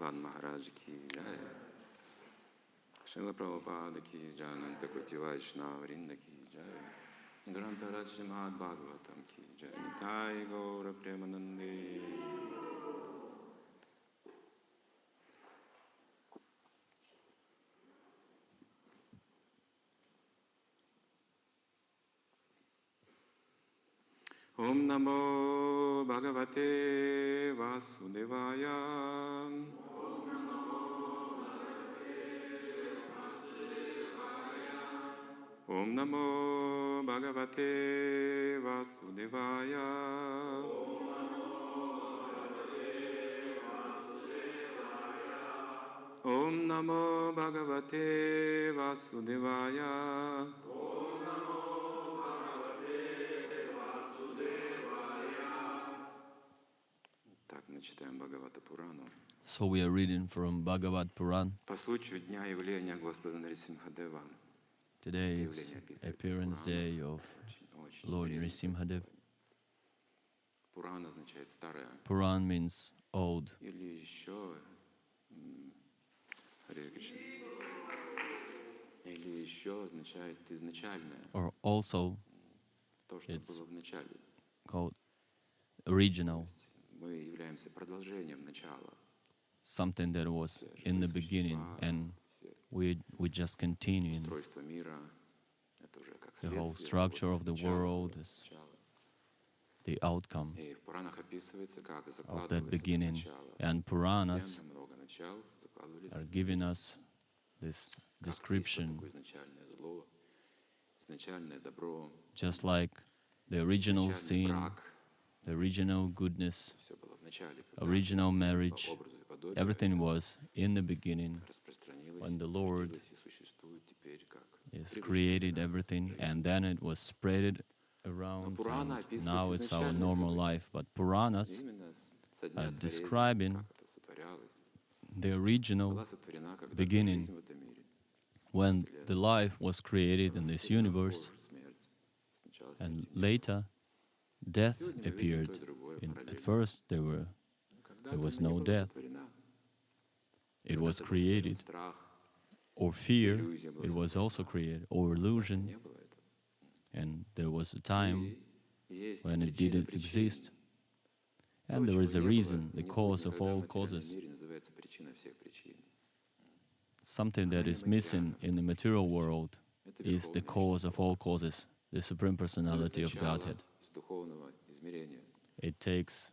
Clan Maharaj ki jai. Srila Prabhupada ki jai. Ananta Koti Vaishnava Vrinda ki jai. Grantharaj Srimad Bhagavatam ki jai. Nitai Gaura Premanande. Om Namo Bhagavate Vasudevaya. Om Namo Bhagavate Vasudevaya. Om Namo Bhagavate Vasudevaya. Om Namo Bhagavate Vasudevaya. So we are reading from Bhagavad Puran. Today is appearance day of Lord Nrisimha. Puran means old. Or also it's called original. Something that was in the beginning and we just continue. The whole structure of the world is the outcome of that beginning. And Puranas are giving us this description, just like the original sin, the original goodness, original marriage, everything was in the beginning when the Lord is created everything, and then it was spread around, and now it's our normal life. But Puranas are describing the original beginning, when the life was created in this universe, and later death appeared. At first there was no death. It was created. Or fear, it was also created. Or illusion. And there was a time when it didn't exist. And there is a reason, the cause of all causes. Something that is missing in the material world is the cause of all causes, the Supreme Personality of Godhead. It takes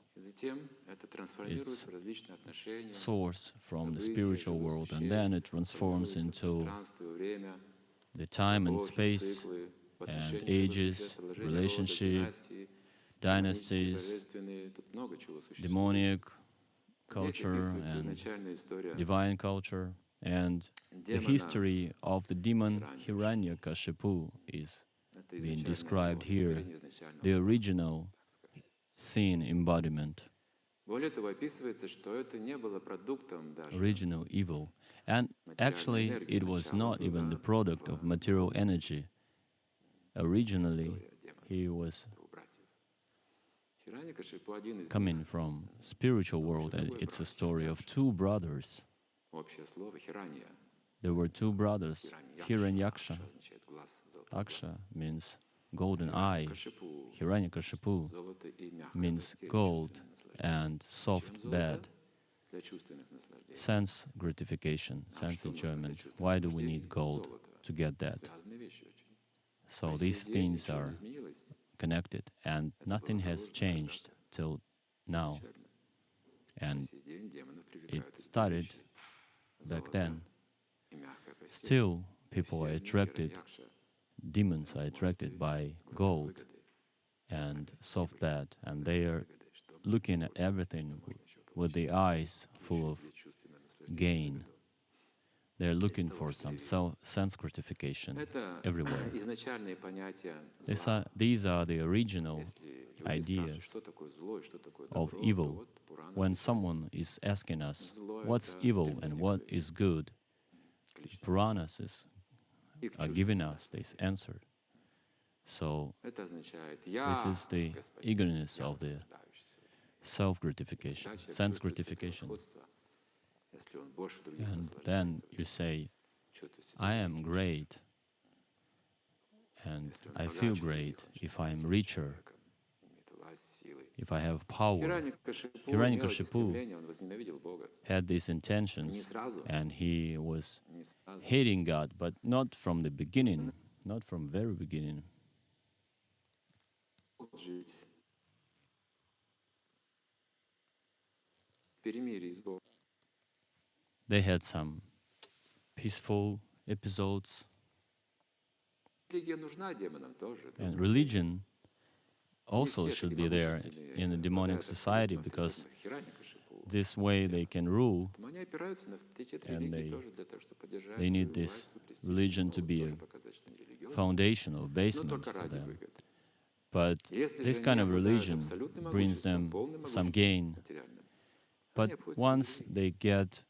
its source from the spiritual world, and then it transforms into the time and space and ages, relationship, dynasties, demonic culture and divine culture. And the history of the demon Hiranyakashipu is being described here, the original sin embodiment, original evil. And actually, it was not even the product of material energy. Originally, he was coming from spiritual world, and it's a story of two brothers. There were two brothers, Hiranyaksha. Aksha means golden eye. Hiranyakashipu means gold and soft bed. Sense gratification, sense enjoyment. Why do we need gold to get that? So these things are connected, and nothing has changed till now. And it started back then. Still, people are attracted, demons are attracted by gold and soft bed, and they are looking at everything with the eyes full of gain. They're looking for some sense gratification everywhere. These are the original ideas of evil. When someone is asking us, what's evil and what is good, Puranas are giving us this answer. So, this is the eagerness of the self-gratification, sense gratification. And then you say, I am great, and I feel great if I am richer, if I have power. Hiranyakashipu had these intentions, and he was hating God, but not from the beginning, not from very beginning. They had some peaceful episodes, and religion also should be there in a demonic society, because this way they can rule, and they need this religion to be a foundation or basement for them. But this kind of religion brings them some gain. But once they get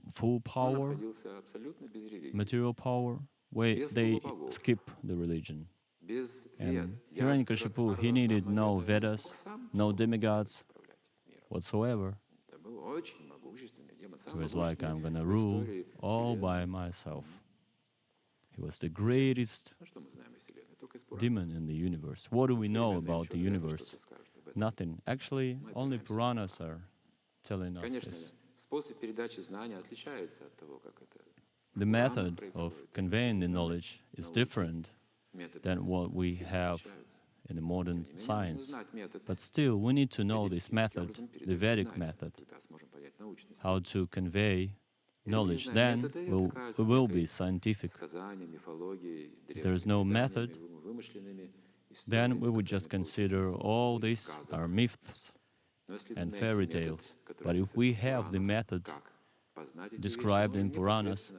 full power, material power, they skip the religion. And Hiranyakashipu, he needed no Vedas, no demigods whatsoever. He was like, I'm going to rule all by myself. He was the greatest demon in the universe. What do we know about the universe? Nothing. Actually, only Puranas are telling us this. The method of conveying the knowledge is different than what we have in the modern science. But still, we need to know this method, the Vedic method, how to convey knowledge. Then we will be scientific. If there is no method, then we would just consider all these are myths and fairy tales. But if we have the method described in Puranas,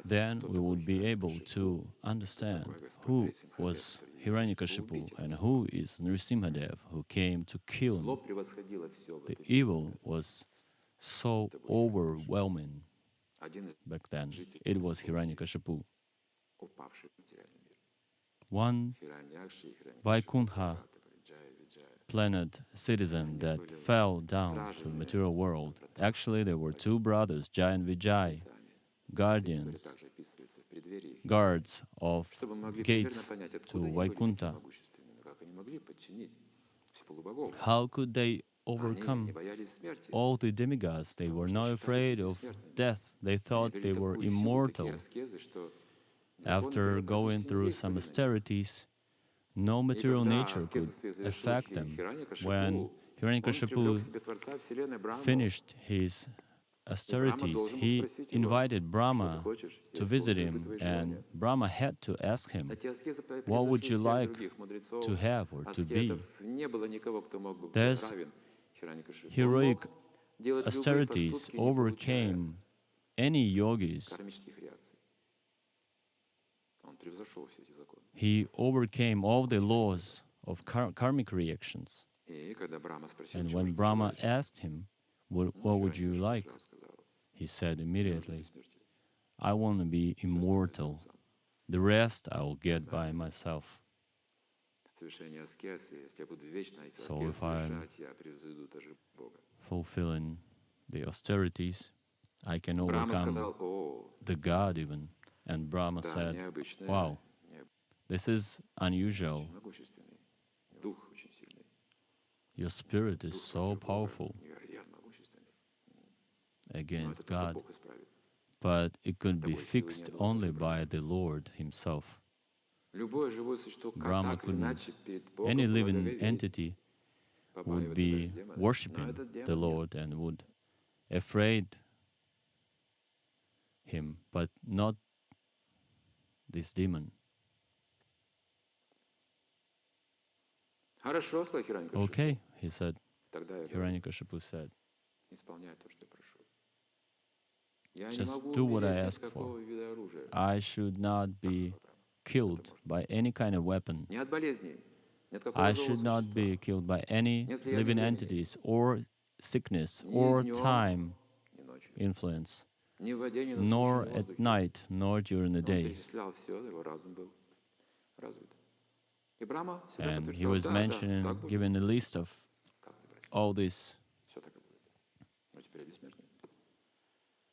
then we would be able to understand who was Hiranyakashipu and who is Nrisimha, who came to kill him. The evil was so overwhelming back then. It was Hiranyakashipu. One Vaikuntha planet citizen that fell down to the material world. Actually, there were two brothers, Jai and Vijay, guards of gates to Vaikuntha. How could they overcome all the demigods? They were not afraid of death. They thought they were immortal. After going through some austerities, no material nature could affect them. When Hiranyakashipu finished his austerities, he invited Brahma to visit him, and Brahma had to ask him, what would you like to have or to be? These heroic austerities overcame any yogis. He overcame all the laws of karmic reactions. And when Brahma asked him, what would you like? He said immediately, I want to be immortal. The rest I will get by myself. So if I'm fulfilling the austerities, I can overcome the God even. And Brahma said, wow, this is unusual. Your spirit is so powerful against God, but it could be fixed only by the Lord Himself. Brahma couldn't. Any living entity would be worshipping the Lord and would afraid Him, but not this demon. Okay, he said. Hiranyakashipu said, just do what I ask for. I should not be killed by any kind of weapon. I should not be killed by any living entities or sickness or time influence, nor at night, nor during the day. And he was mentioning, giving a list of all these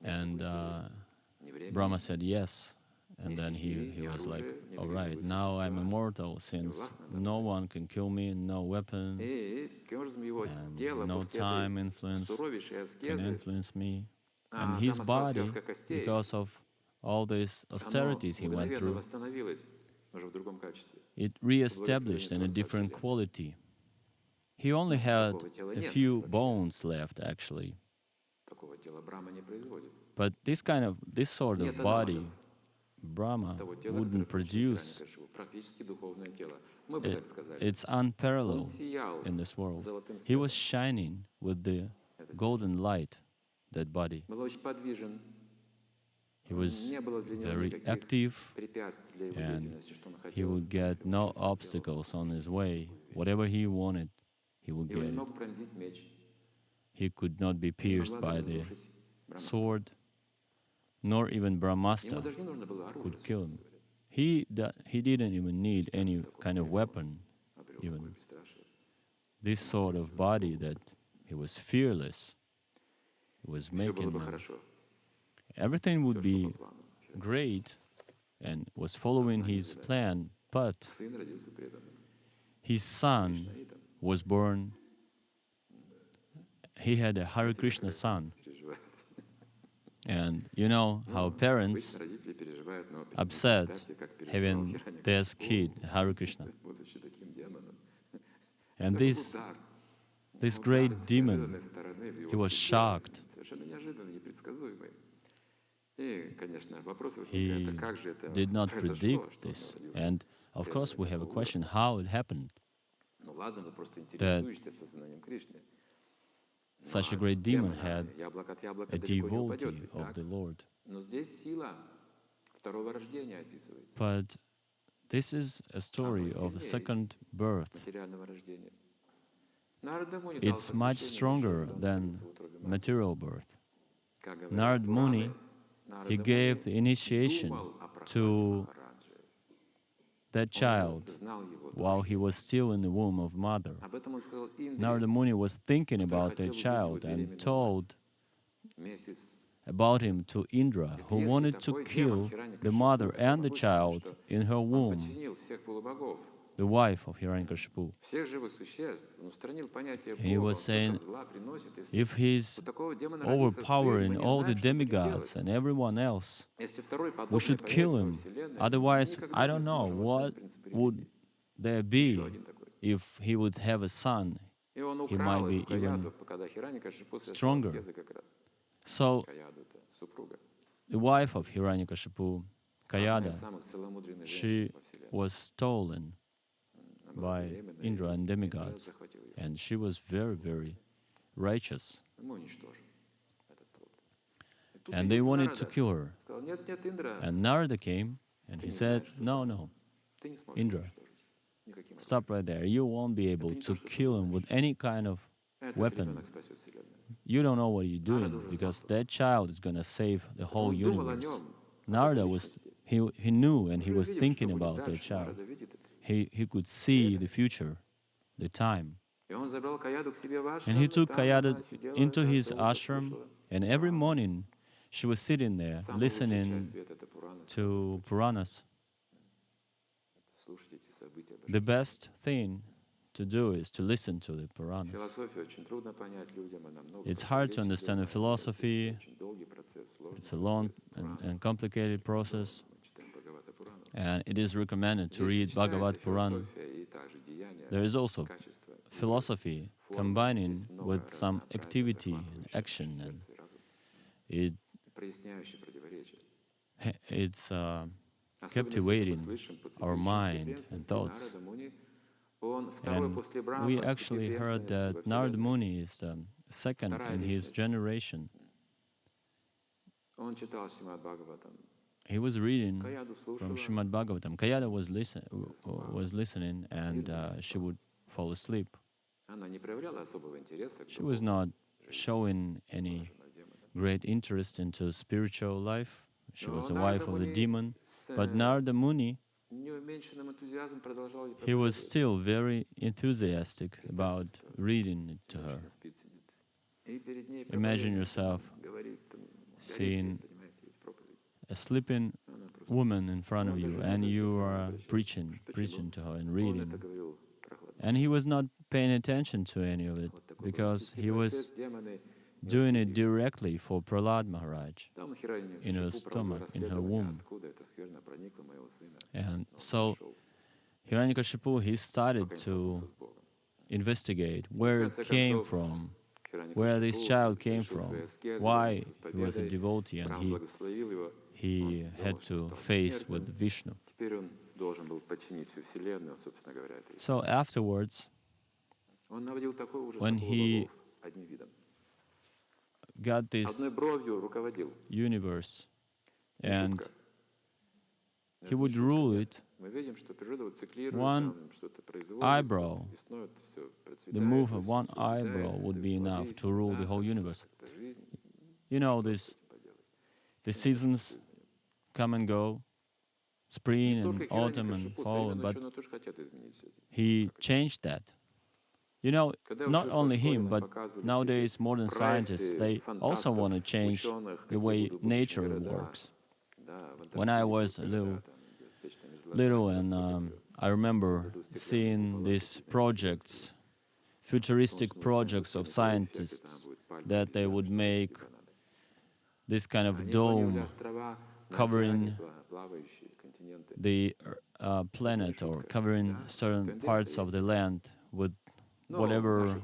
And Brahma said yes. And then he was like, all right, now I'm immortal since no one can kill me, no weapon, and no time can influence me. And his body, because of all these austerities he went through, it re-established in a different quality. He only had a few bones left, actually. But this sort of body, Brahma wouldn't produce. It's unparalleled in this world. He was shining with the golden light, that body. He was very active, and he would get no obstacles on his way. Whatever he wanted, he would get it. He could not be pierced by the sword, nor even Brahmastra could kill him. He didn't even need any kind of weapon, even. This sort of body that he was fearless, he was making everything would be great and was following his plan, but his son was born. He had a Hare Krishna son. And you know how parents upset having their kid Hare Krishna. And this great demon, he was shocked. He did not predict this. And of course we have a question how it happened that such a great demon had a devotee of the Lord. But this is a story of a second birth. It's much stronger than material birth. Narad Muni, he gave the initiation to that child while he was still in the womb of mother. Narada Muni was thinking about that child and told about him to Indra, who wanted to kill the mother and the child in her womb, the wife of Hiranyakashipu. He was saying, if he's overpowering all the demigods and everyone else, we should kill him. Otherwise, I don't know what would there be if he would have a son. He might be even stronger. So, the wife of Hiranyakashipu, Kayada, she was stolen by Indra and demigods, and she was very, very righteous. And they wanted to kill her. And Narada came and he said, no, Indra, stop right there. You won't be able to kill him with any kind of weapon. You don't know what you're doing, because that child is going to save the whole universe. Narada he knew, and he was thinking about that child. He could see the future, the time. And he took Kayada into his ashram, and every morning she was sitting there listening to Puranas. The best thing to do is to listen to the Puranas. It's hard to understand the philosophy. It's a long and complicated process. And it is recommended to read Bhagavad Puran. There is also philosophy combining with some activity and action, and it's captivating our mind and thoughts. And we actually heard that Narada Muni is second in his generation. He was reading from Srimad Bhagavatam. Kayada was listening, and she would fall asleep. She was not showing any great interest into spiritual life. She was the wife of the demon. But Narada Muni, he was still very enthusiastic about reading it to her. Imagine yourself seeing a sleeping woman in front of you, and you are preaching to her and reading. And he was not paying attention to any of it, because he was doing it directly for Prahlad Maharaj in her stomach, in her womb. And so Hiranyakashipu, he started to investigate where it came from, where this child came from, why he was a devotee, and he had to face with Vishnu. So afterwards, when he got this universe and he would rule it, one eyebrow, the move of one eyebrow would be enough to rule the whole universe. You know, the seasons come and go, spring and autumn and fall, but he changed that. You know, not only him, but nowadays modern scientists, they also want to change the way nature works. When I was little and I remember seeing these projects, futuristic projects of scientists, that they would make this kind of dome covering the planet or covering certain parts of the land with whatever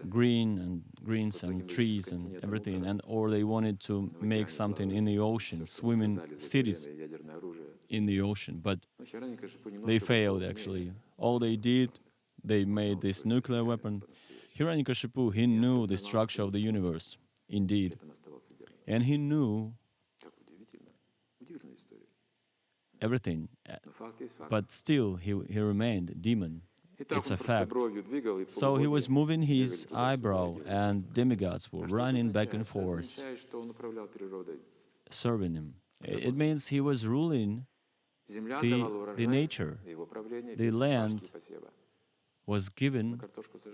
greens and trees and everything, and or they wanted to make something in the ocean, swimming cities in the ocean, but they failed actually. All they did, they made this nuclear weapon. Hiranyakashipu, he knew the structure of the universe, indeed, and he knew everything, but still he remained a demon. It's a fact. So he was moving his eyebrow, and demigods were running back and forth, serving him. It means he was ruling the nature. The land was given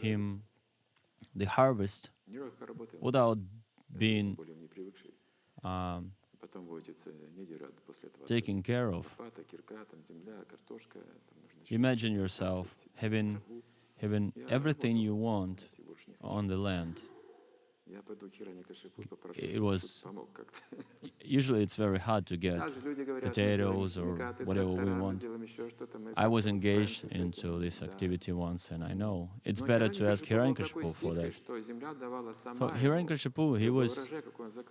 him the harvest without being taken care of. Imagine yourself having everything you want on the land. It was usually it's very hard to get potatoes or whatever we want. I was engaged into this activity once, and I know it's better to ask Hiranyakashipu for that. So Hiranyakashipu, he was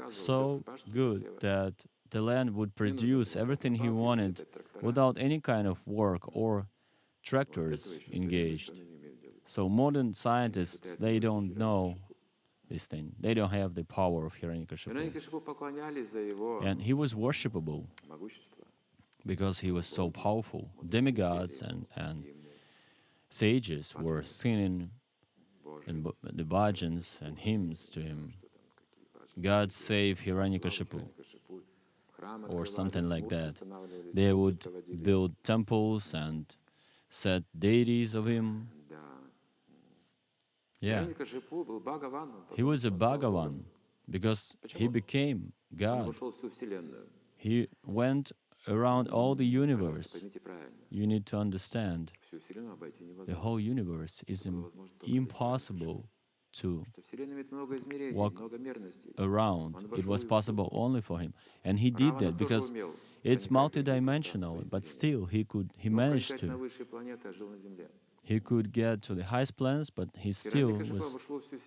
so good that the land would produce everything he wanted without any kind of work or tractors engaged. So modern scientists, they don't know this thing. They don't have the power of Hiranyakashipu. And he was worshipable because he was so powerful. Demigods and sages were singing the bhajans and hymns to him. God save Hiranyakashipu, or something like that. They would build temples and set deities of him. Yeah, he was a Bhagavan because he became God. He went around all the universe. You need to understand, the whole universe is impossible to walk around. It was possible only for him. And he did that because it's multidimensional, but still he managed to. He could get to the highest planets, but he still was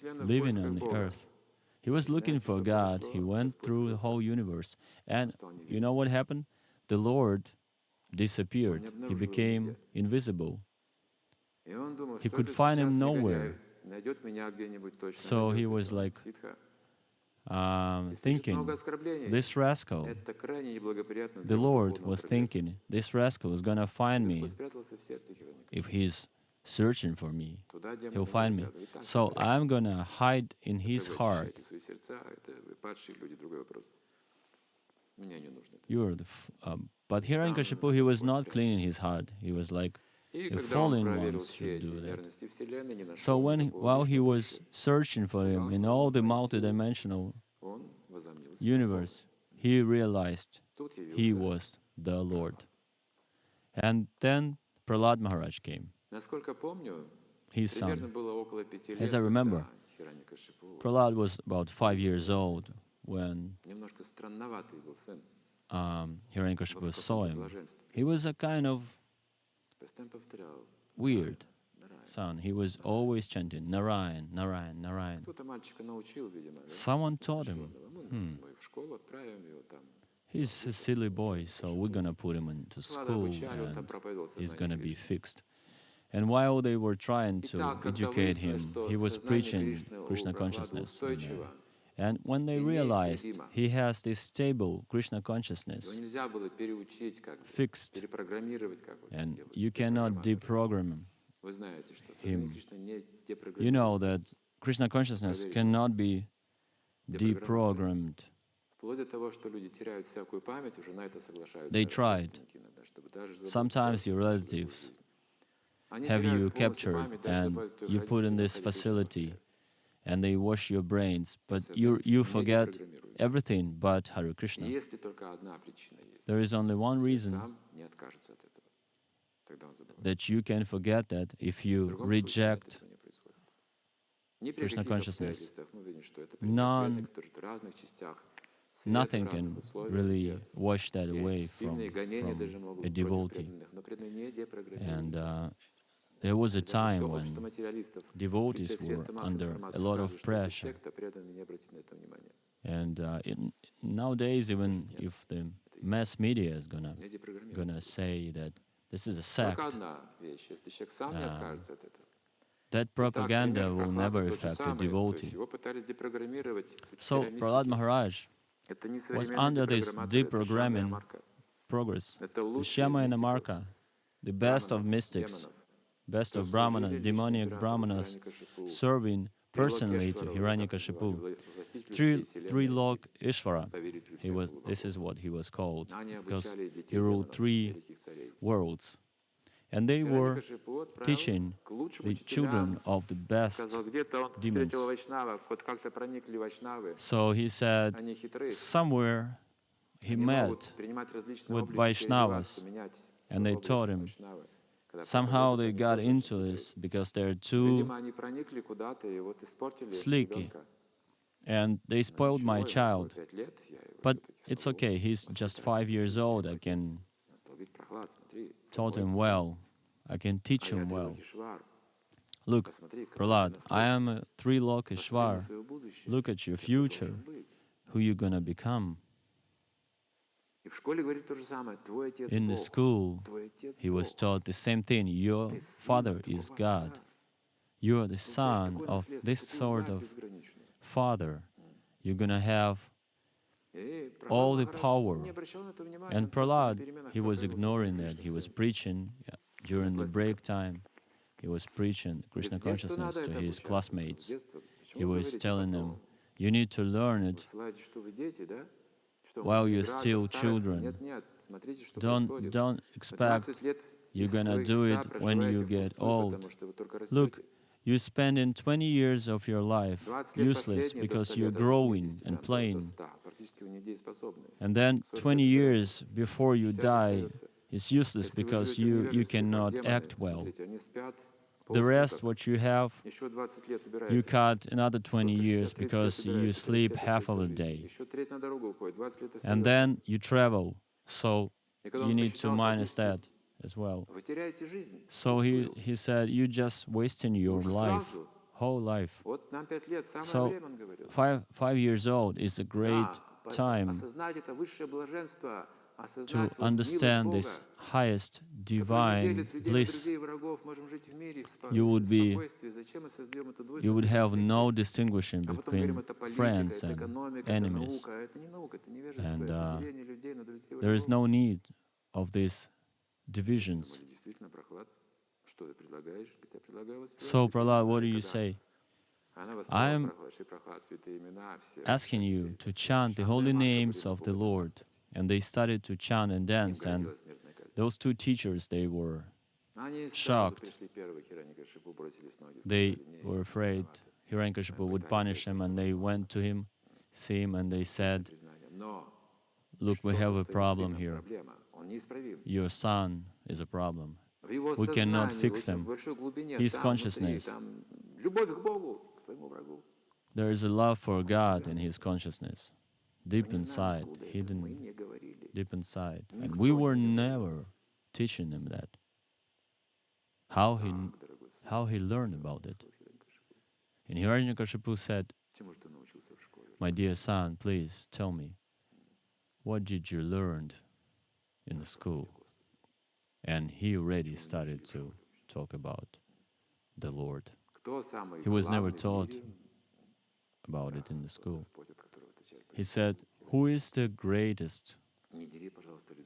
living on the earth. He was looking for God. He went through the whole universe. And you know what happened? The Lord disappeared. He became invisible. He could find him nowhere. So he was like thinking, this rascal, the Lord was thinking, this rascal is going to find me. If he's searching for me, he'll find me. So I'm going to hide in his heart. But Hiranyakashipu, he was not cleaning his heart. He was like И The когда он fallen проверил ones все should эти do that. верности Вселенной, не So нашел while никакого he высшего was пути, searching for him in all the multidimensional он возомнил себя Богом. universe, he realized Тут he явился was the Lord. Прабхупада. And then Prahlad Maharaj came, Насколько помню, his примерно son. было около 5 As лет, I remember, когда Хираньякашипу Prahlad was about 5 years old when немножко странноватый был сын, Hiranyakashipu в saw каком-то him. блаженстве. He was a kind of Постоянно повторял weird Нараян. son. He was always chanting Narayan, Narayan, Narayan. Кто-то мальчика научил, видимо, да? Someone taught him, Посвященного. Мы в школу отправим его там. he's a silly boy, so we're gonna put him into Ладно, school обучали, он там and проповедовал he's сознание gonna be Кришны. fixed. And while they were trying to Итак, когда educate выяснилось, him, что he was сознание preaching Кришны у Krishna Прохлады consciousness in there. устойчиво And when they и realized неистребимо, he has this stable Krishna его consciousness нельзя было переучить, как бы, fixed, перепрограммировать, как вот and делают, you cannot депрограмматор. deprogram Вы знаете, что сознание him. Кришны не You know депрограммируется. that Krishna consciousness Проверить cannot be депрограммировать. deprogrammed. Вплоть до того, что люди теряют всякую память, уже на это соглашаются They tried. родственники иногда, чтобы даже забыть Sometimes всё, your что было в relatives жизни. Они have теряют you полностью captured память, даже and забывают, кто их you put in родители, this находя Кришну facility повторяют. and they wash your brains, but Сознание you не forget депрограммируется. everything but Hare Krishna. Если только одна причина есть. There is only one Человек reason сам не откажется от этого. Тогда он забывает. that you can forget that if В you другом случае reject этого не происходит. Ни при Krishna каких consciousness. обстоятельствах мы видим, что это пример преданных, None, которые в разных частях света, в nothing разных can условиях really держат. wash that И away сильные гонения даже from могут a быть против devotee. преданных, но преданные не And депрограммируются. there was a Даже time все when общество материалистов и все devotees were средства массовой under a информации lot скажут, of что это pressure. секта, преданные не обратят на это внимания. And nowadays, even if the mass media is Не gonna депрограммируются. say that this is a Только sect, одна вещь, если человек сам не откажется от этого. that Итак, propaganda пример will Прохлады never тот же affect a самый, то есть devotee. его пытались депрограммировать So учителя Prahlad мистики. Maharaj Это не was современный under this депрограмматор, это Шама и deprogramming Марка. progress. Это The лучшие из Shama and the мистиков, Marka, the best of браманов, mystics, демонов, best кто of Brahmana, служили лично demoniac императору Brahmanas, Хираньякашипу, serving personally to Трилокешвару, вы так Hiranyakashipu. называли, властителю всей вселенной, Trilok Ishvara, повелителю he всех was. полубогов. This is what he was called Они because обучали he детей ruled демонов, 3 великих царей. worlds, and they were Хираньякашипу отправил teaching к лучшим the children учителям, of the best сказал, где-то он demons. встретил вайшнавов, вот как-то проникли вайшнавы, So he said, они хитрые, somewhere he они могут met принимать различные with облики, Vaishnavas, переодеваться, менять and свой they облик taught на him. вайшнавы. Когда Somehow проповедуют, they они got тоже очень into хитрые. this because they're too Видимо, они проникли куда-то и вот испортили slicky, ребенка. and they Но spoiled my ничего, ему всего child. 5 лет, я его But все-таки it's смогу okay, he's just 5 years воспитать. old. I Отец can стал говорить, Прохлад, смотри, taught какой him сын. well. I can А teach я him well. Трилокешвар. Look, Посмотри, какой ты Prahlad, I наследник. am a Trilok Посмотри на Ishvar. свое будущее. Look at your Кем ты future, должен быть. who you're gonna become. И в школе говорит то же самое. Твой отец In the Бог. school, Твой отец he was Бог. taught the same thing. Your Ты сын father is такого God. отца. You are the Получаешь son такое of наследство, this такую sort власть of безграничную. father. You're gonna have И all Прохлад the Махарадж power. не обращал на это внимания. And Он просто на Prahlad, переменах he was проповедовал ignoring сознание that. He Кришны was своим preaching during the break time. He was preaching Krishna С детства consciousness надо to это his обучаться. С classmates. детства. He Почему вы was говорите telling them, потом? you need to learn Вы it ссылаетесь, что вы дети, да? Что while мы you're играть still в старости? children. Нет, нет. Смотрите, что Don't происходит. don't Вы expect 12 лет you're из gonna своих do 100 it when you проживаете get впустую, old. потому что вы только Look, растете. you spend in 20 years of your life 20 лет useless последние до because 100 you're лет, от growing 80 and там, до playing. 100. Практически вы недееспособны. And then 40 20 лет years before you 60 die остается. is useless Если вы because живете в you невежестве, как cannot демоны, act well. смотрите, они спят The rest, полсуток. what you have, Еще 20 лет you убираете. cut another 20 Сколько? years 60, 30 лет because you убираете, 30 sleep лет half of остается the жизни. day. Еще треть на дорогу уходит, 20 лет And остается. then you travel. So И когда you он need to посчитал minus статистику, that as well. вы теряете жизнь. So he said, you're just wasting your Лучше life, сразу. whole life. Вот нам 5 лет, самое So время, он говорил. 5 years old is a great Да, time осознать это высшее блаженство, to осознать вот understand милость this Бога, highest который не divine делит людей на bliss. друзей и врагов, можем жить в мире, в You would be, спокойствии. Зачем мы создаем эту you would двойственность? have no distinction А потом говорим, between это политика, friends это and экономика, это enemies. наука. Это не наука, это невежество, And это деление людей на друзей и there is врагов. no need of these divisions. Думали, действительно, Прохлад, что ты предлагаешь? Я предлагаю воспевать So, святые Prahlad, имена. what do И you когда say? она I воспевала am Прохлад, Шри Прохлад, святые имена, все asking you to chant the holy names of the Lord. And they started to chant and им dance. And грозила смертная казнь. those two teachers, they were shocked. They were afraid Hiranyakashipu would punish him, and they went to him, see him, and they said, "Look, we have a problem here. Your son is a problem. We cannot fix him. His consciousness, there is a love for God in his consciousness, deep inside, hidden deep inside. And we were never teaching him that. How he learned about it. And Hiranyakashipu said, "My dear son, please tell me, what did you learn in the school?" And he already started to talk about the Lord. He was never taught about it in the school. He said, "Who is the greatest?"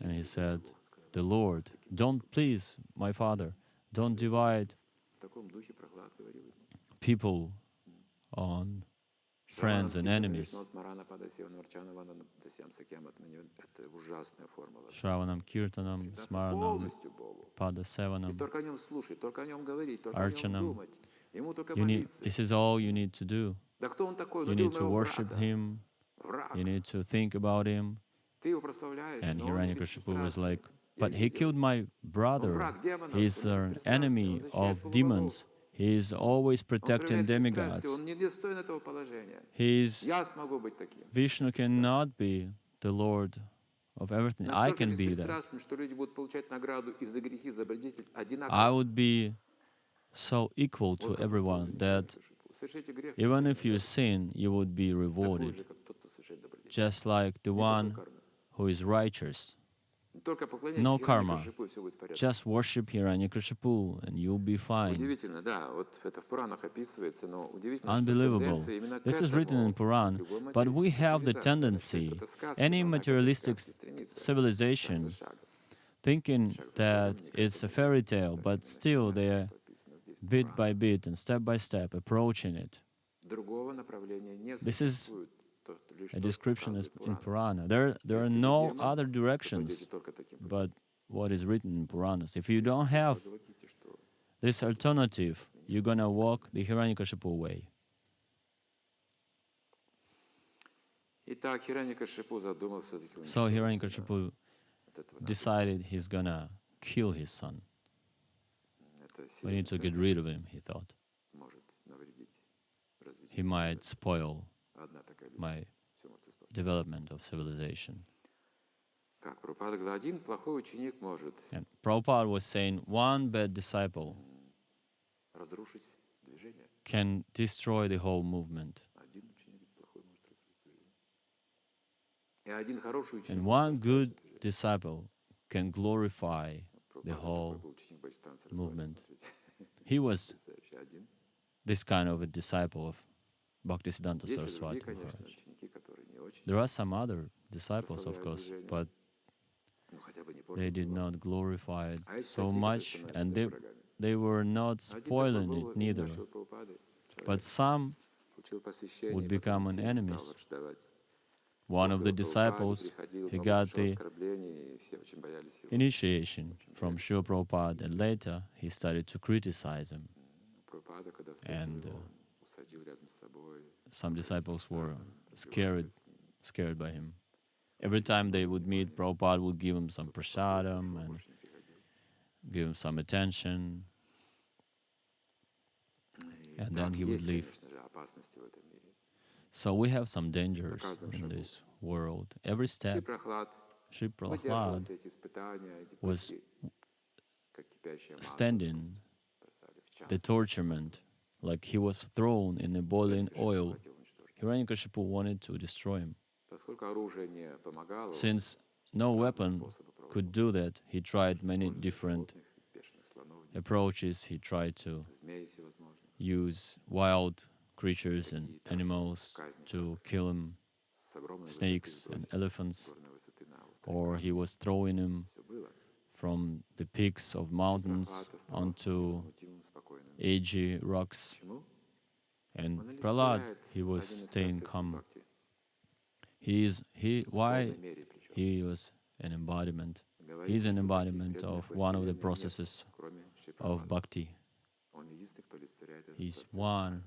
And he said, "The Lord. Don't, please, my father, don't divide people on friends and enemies. Shravanam, Kirtanam, Smaranam, Padasevanam, Archanam. This is all you need to do. You need to worship him. You need to think about him." And Hiranyakashipu was like, "But he killed my brother. He's an enemy of demons. He is always protecting demigods. Vishnu cannot be the Lord of everything. I can be that. I would be so equal to everyone that even if you sin, you would be rewarded, just like the one who is righteous. No karma. Just worship Hiranyakashipu and you'll be fine." Unbelievable. This is written in Puran, but we have the tendency, any materialistic civilization, thinking that it's a fairy tale, but still they're bit by bit and step by step approaching it. This is a description in Purana. There are no other directions but what is written in Puranas. If you don't have this alternative, you're going to walk the Hiranyakashipu way. So Hiranyakashipu decided he's going to kill his son. We need to get rid of him, he thought. He might spoil my development of civilization. And Prabhupada was saying one bad disciple can destroy the whole movement. And one good disciple can glorify the whole movement. He was this kind of a disciple of Bhaktisiddhanta Saraswati Maharaj. There are some other disciples, of course, but they did not glorify it so much, and they were not spoiling it neither. But some would become an enemies. One of the disciples, he got the initiation from Srila Prabhupada, and later he started to criticize him. And some disciples were scared by him. Every time they would meet, Prabhupada would give him some prasadam and give him some attention, and then he would leave. So we have some dangers in this world. Every step, Sri Prahlad was standing the torturement, like he was thrown in a boiling oil. Hiranyakashipu wanted to destroy him. Since no weapon could do that, he tried many different approaches. He tried to use wild creatures and animals to kill him, snakes and elephants, or he was throwing him from the peaks of mountains onto edgy rocks. And Prahlad, he was staying calm. Why he was an embodiment? He's an embodiment of one of the processes of bhakti. He's one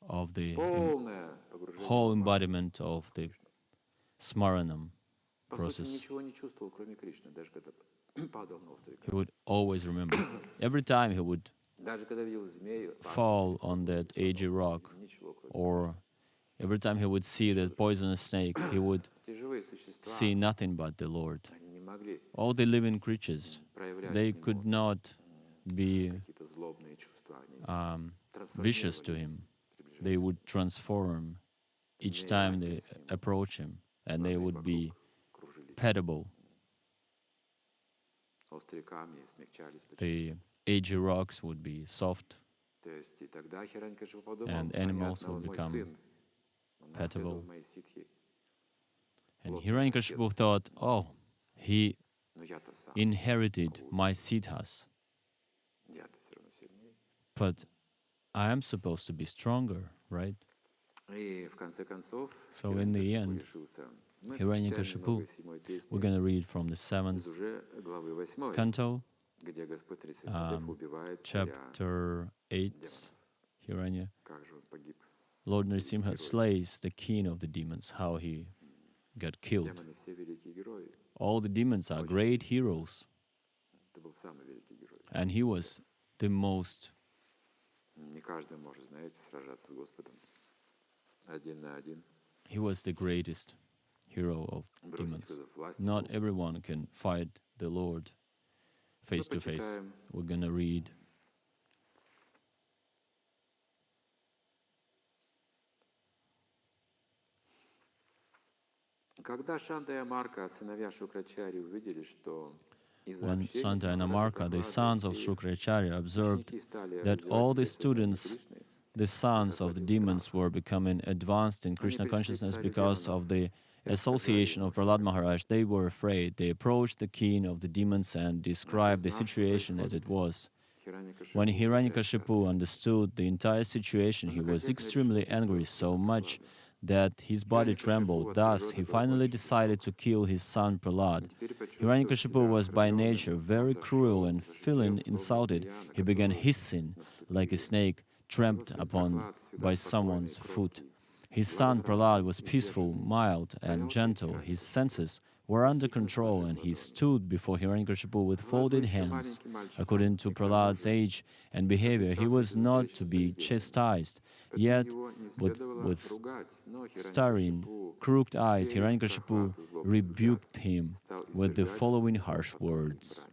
of the whole embodiment of the smaranam process. He would always remember. Every time he would fall on that aged rock, or every time he would see that poisonous snake, he would see nothing but the Lord. All the living creatures, they could not be vicious to him. They would transform each time they approach him, and they would be pettable. The aged rocks would be soft, and animals would become pettable. And Hiranyakashipu thought, oh, he inherited my siddhas, but I am supposed to be stronger, right? So in the end, Hiranyakashipu, we're going to read from the 7th canto, chapter 8, Hiranya. Lord Nrisimha slays the king of the demons, how he got killed. All the demons are great heroes, and he was the most. He was the greatest hero of demons. Not everyone can fight the Lord face to face. We're going to read when Shanta and Amarka, the sons of Shukracharya, observed that all the students, the sons of the demons, were becoming advanced in Krishna consciousness because of the association of Prahlad Maharaj, they were afraid. They approached the king of the demons and described the situation as it was. When Hiranyakashipu understood the entire situation, he was extremely angry, so much that his body trembled. Thus, he finally decided to kill his son Prahlad. Hiranyakashipu was by nature very cruel, and feeling insulted, he began hissing like a snake trampled upon by someone's foot. His son Prahlad was peaceful, mild, and gentle. His senses were under control, and he stood before Hiranyakashipu with folded hands. According to Prahlad's age and behavior, he was not to be chastised. Yet, with staring, crooked eyes, Hiranyakashipu rebuked him with the following harsh words.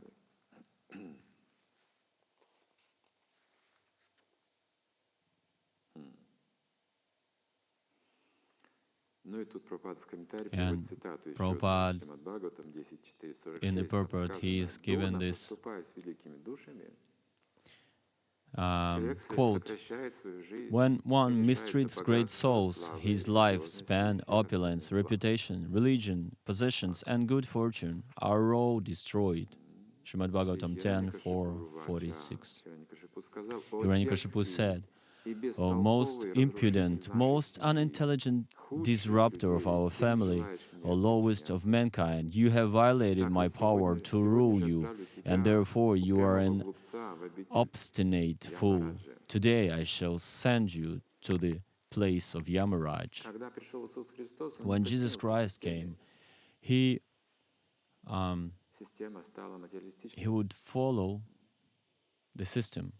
And Prabhupada, in the purport, he is given this quote, "When one mistreats great souls, his life span, opulence, reputation, religion, possessions, and good fortune are all destroyed." Srimad Bhagavatam 10:4-46. Hiranyakashipu said, "O most impudent, most unintelligent disruptor of our family, O lowest of mankind, you have violated my power to rule you, and therefore you are an obstinate fool. Today I shall send you to the place of Yamaraj." When Jesus Christ came, he would follow the system.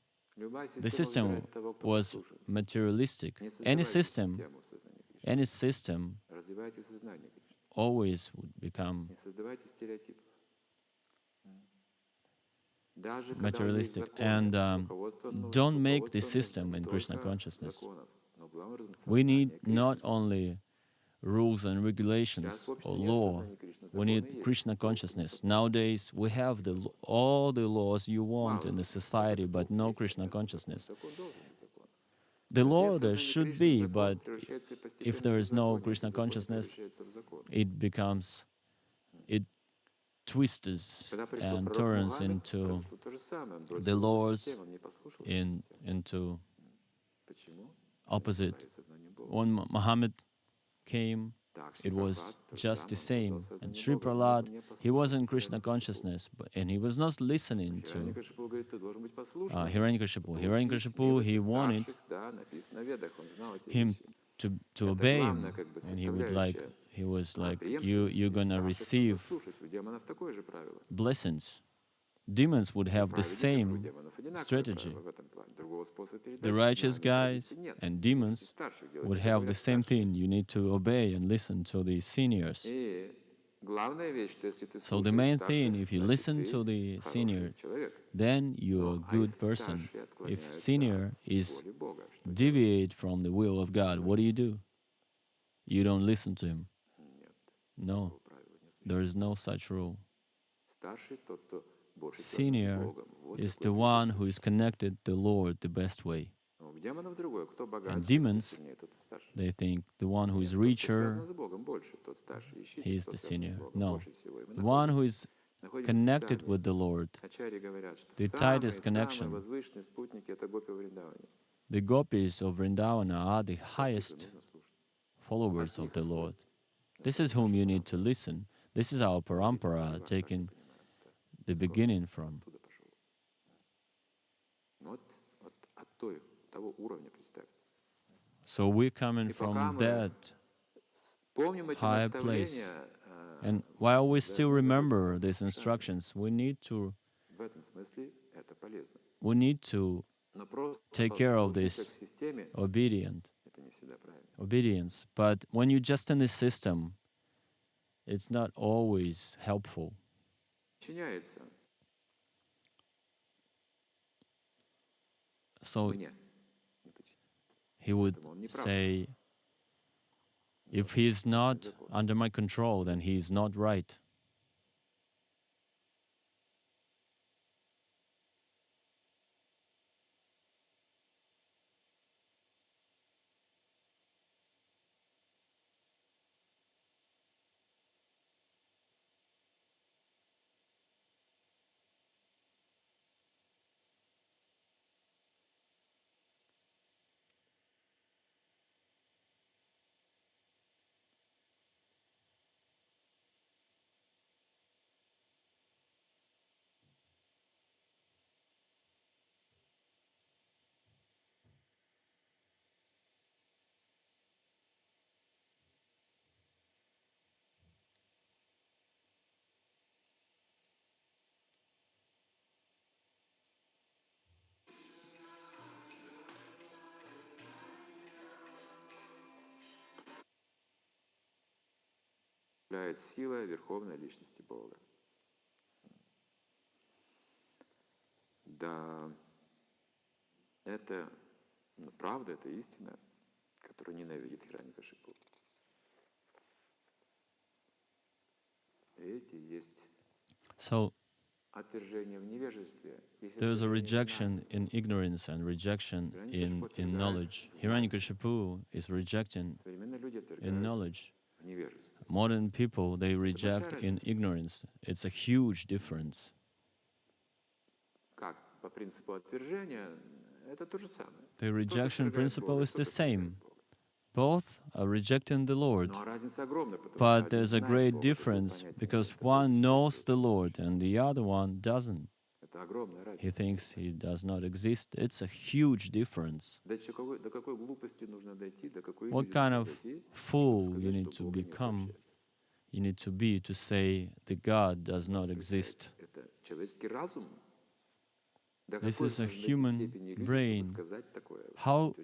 The system was materialistic. Any system always would become materialistic. And don't make the system in Krishna consciousness. We need not only rules and regulations or law, we need Krishna consciousness. Nowadays, we have all the laws you want in the society, but no Krishna consciousness. The law there should be, but if there is no Krishna consciousness, it twists and turns into the laws into opposite. When Muhammad came, it was just the same. And Sri Prahlad, he was in Krishna consciousness, and he was not listening to Hiranyakashipu. Hiranyakashipu, he wanted him to obey him, and he was like, you're gonna receive blessings. Demons would have the same strategy. The righteous guys and demons would have the same thing. You need to obey and listen to the seniors. So the main thing, if you listen to the senior, then you're a good person. If senior is deviate from the will of God, what do? You don't listen to him. No, there is no such rule. Senior is the one who is connected to the Lord the best way. And demons, they think the one who is richer, he is the senior. No, the one who is connected with the Lord, the tightest connection. The gopis of Vrindavana are the highest followers of the Lord. This is whom you need to listen. This is our parampara, taking the beginning from. So we're coming from that higher place. And while we still remember these instructions, we need to take care of this obedience. But when you're just in the system, it's not always helpful. So he would say, if he is not under my control, then he is not right. Сила Верховной Личности Бога. Да, это правда, это истина, которую ненавидит Хирanyакашипу. Эти есть отвержение в невежестве. There's a rejection in ignorance and rejection in knowledge. Hiranyakashipu is rejecting in knowledge. Modern people, they reject in ignorance. It's a huge difference. The rejection principle is the same. Both are rejecting the Lord. But there's a great difference because one knows the Lord and the other one doesn't. He thinks he does not exist. It's a huge difference. What kind of fool you need to become, you need to be to say the God does not exist? This is a human brain. How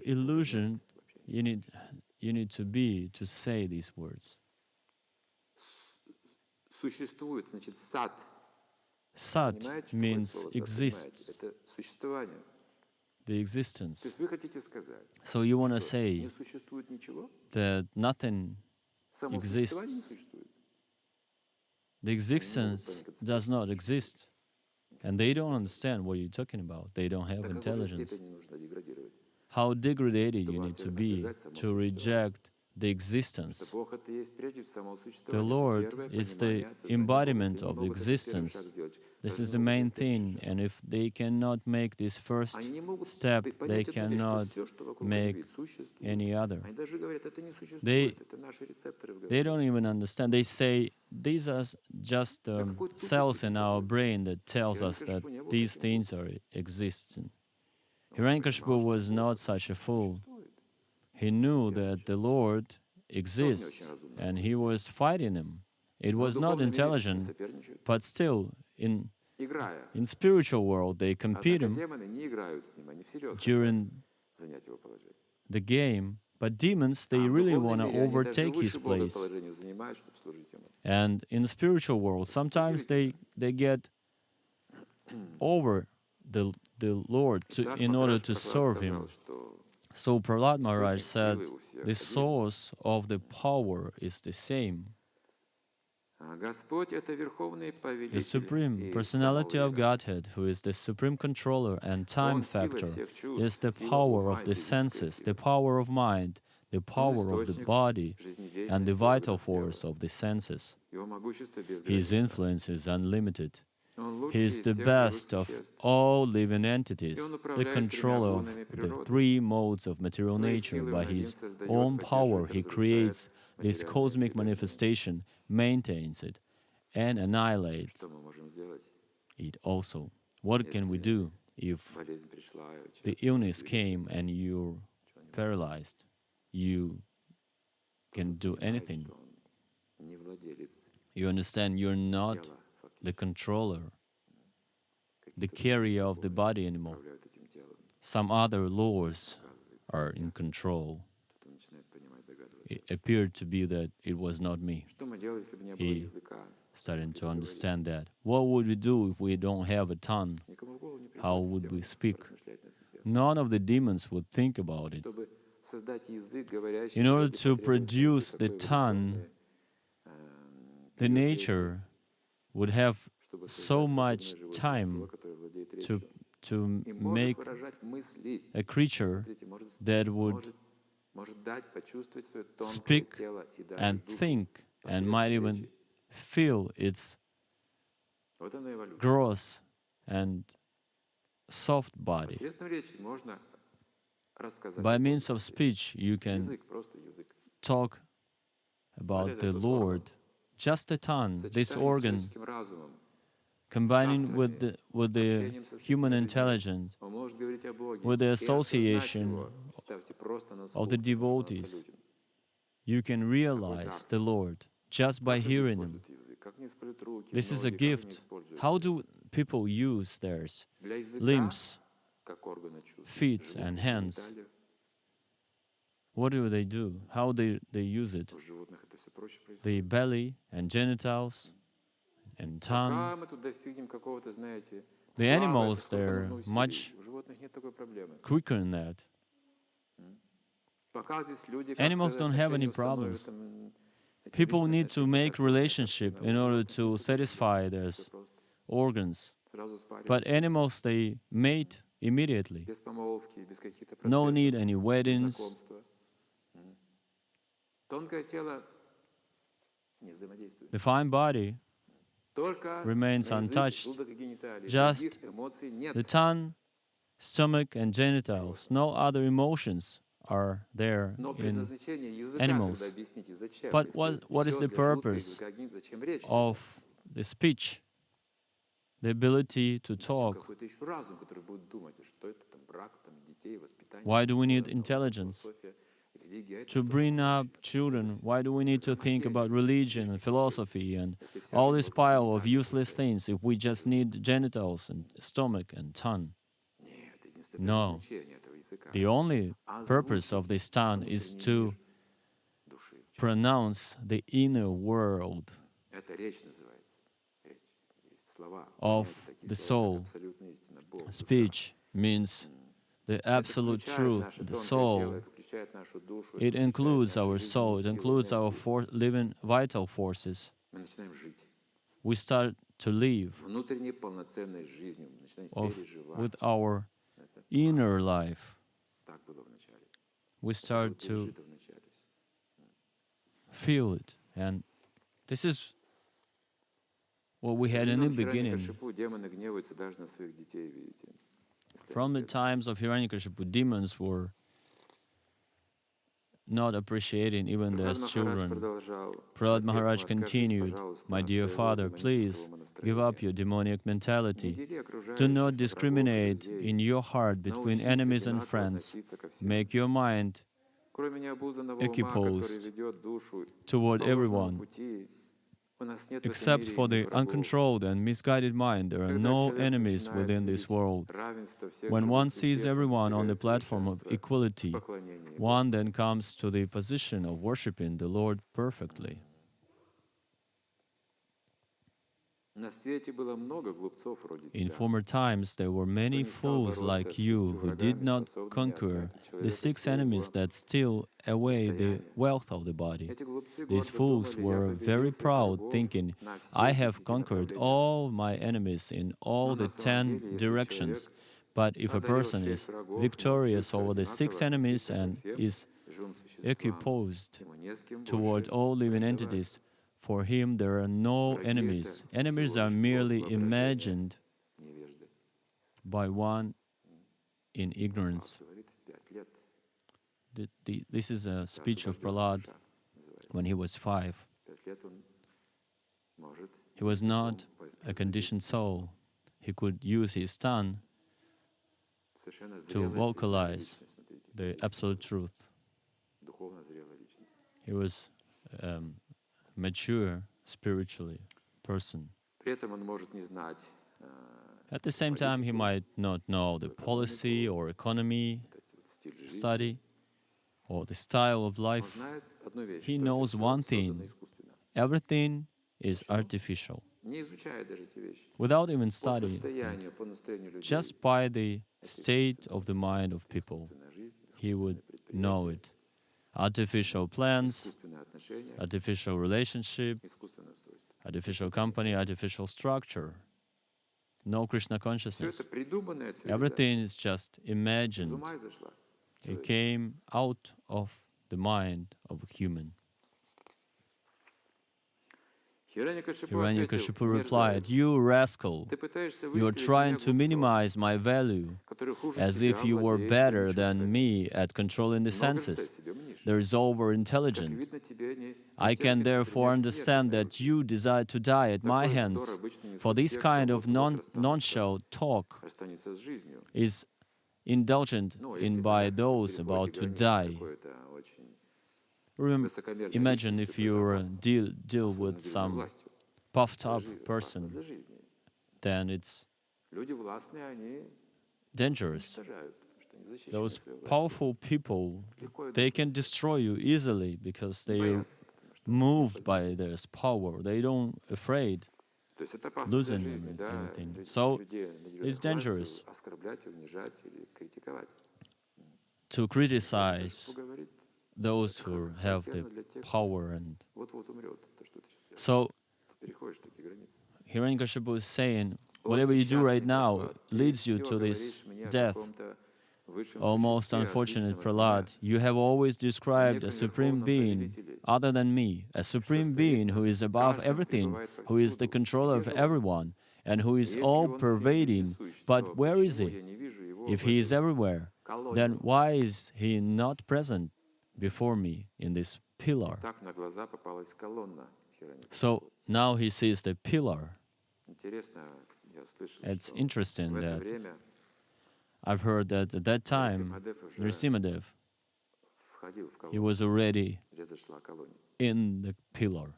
illusion you need to be to say these words. Sat means exists, the existence. So you want to say that nothing exists. The existence does not exist. And they don't understand what you're talking about. They don't have intelligence. How degraded you need to be to reject the existence. The Lord is the embodiment of the existence. This is the main thing, and if they cannot make this first step, they cannot make any other. They don't even understand. They say these are just cells in our brain that tells us that these things are existing. Hiranyakashipu was not such a fool. He knew that the Lord exists, and he was fighting him. It was not intelligent, but still, in spiritual world, they compete him during the game. But demons, they really want to overtake his place. And in the spiritual world, sometimes they get over the Lord in order to serve him. So Prahlad Maharaj said, the source of the power is the same. The Supreme Personality of Godhead, who is the Supreme Controller and Time Factor, is the power of the senses, the power of mind, the power of the body, and the vital force of the senses. His influence is unlimited. He is the best of all living entities, the controller of the three modes of material nature. By his own power, he creates this cosmic manifestation, maintains it, and annihilates it also. What can we do if the illness came and you're paralyzed? You can do anything. You understand, you're not the controller, the carrier of the body anymore. Some other laws are in control. It appeared to be that it was not me. He started to understand that. What would we do if we don't have a tongue? How would we speak? None of the demons would think about it. In order to produce the tongue, the nature would have so much time to make a creature that would speak and think and might even feel its gross and soft body. By means of speech, you can talk about the Lord. Just the tongue, this organ, combining with the human intelligence, with the association of the devotees, you can realize the Lord just by hearing Him. This is a gift. How do people use their limbs, feet and hands? What do? How they use it? The belly and genitals and tongue. The animals, they're much quicker than that. Animals don't have any problems. People need to make relationship in order to satisfy their organs. But animals, they mate immediately. No need any weddings. The fine body remains untouched. Just the tongue, stomach, and genitals. No other emotions are there in animals. But what is the purpose of the speech? The ability to talk. Why do we need intelligence? To bring up children, why do we need to think about religion and philosophy and all this pile of useless things if we just need genitals and stomach and tongue? No. The only purpose of this tongue is to pronounce the inner world of the soul. Speech means the absolute truth, the soul. It includes our soul, it includes our living vital forces. We start to live with our inner life. We start to feel it. And this is what we had in the beginning. From the times of Hiranyakashipu, demons were not appreciating even their children. Prahlad Maharaj continued, "My dear father, please give up your demoniac mentality. Do not discriminate in your heart between enemies and friends. Make your mind equiposed toward everyone. Except for the uncontrolled and misguided mind, there are no enemies within this world. When one sees everyone on the platform of equality, one then comes to the position of worshipping the Lord perfectly." In former times, there were many fools like you who did not conquer the 6 enemies that steal away the wealth of the body. These fools were very proud, thinking, "I have conquered all my enemies in all the 10 directions." But if a person is victorious over the 6 enemies and is equiposed toward all living entities, for him there are no enemies. Enemies are merely imagined by one in ignorance. This is a speech of Prahlad when he was 5. He was not a conditioned soul. He could use his tongue to vocalize the absolute truth. He was mature spiritually person. At the same time, he might not know the policy or economy, study, or the style of life. He knows one thing: everything is artificial. Without even studying, just by the state of the mind of people, he would know it. Artificial plans, artificial relationship, artificial company, artificial structure. No Krishna consciousness. Everything is just imagined. It came out of the mind of a human. Hiranyakashipu replied, "You rascal, you are trying to minimize my value, as if you were better than me at controlling the senses. There is over-intelligence. I can therefore understand that you desire to die at my hands, for this kind of non-show talk is indulgent in by those about to die." Imagine if you deal with some puffed up person, then it's dangerous. Those powerful people, they can destroy you easily because they are moved by their power. They don't afraid losing anything. So it's dangerous to criticize those who have the power. And so Hiranyakashipu is saying, whatever you do right now leads you to this death. O most unfortunate Prahlad, you have always described a supreme being other than me, a supreme being who is above everything, who is the controller of everyone, and who is all-pervading. But where is he? If he is everywhere, then why is he not present before me in this pillar? So now he sees the pillar. It's interesting that I've heard that at that time, Nrisimha, he was already in the pillar.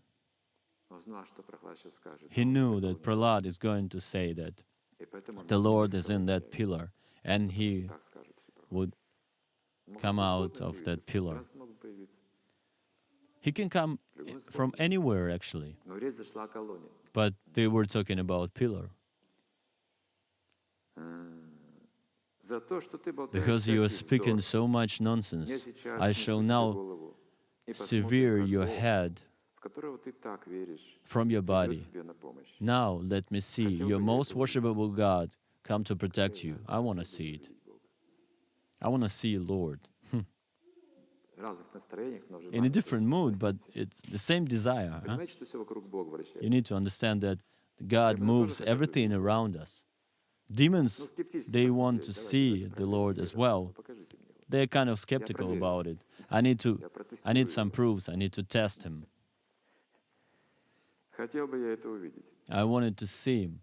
He knew that Prahlad is going to say that the Lord is in that pillar, and he would come out of that pillar. He can come from anywhere, actually, but they were talking about pillar. Because you are speaking so much nonsense, I shall now sever your head from your body. Now let me see your most worshipable God come to protect you. I want to see it. I want to see Lord. in a different mood, but it's the same desire. Huh? You need to understand that God moves everything around us. Demons, they want to see the Lord as well. They're kind of skeptical about it. I need some proofs. I need to test him. I wanted to see him.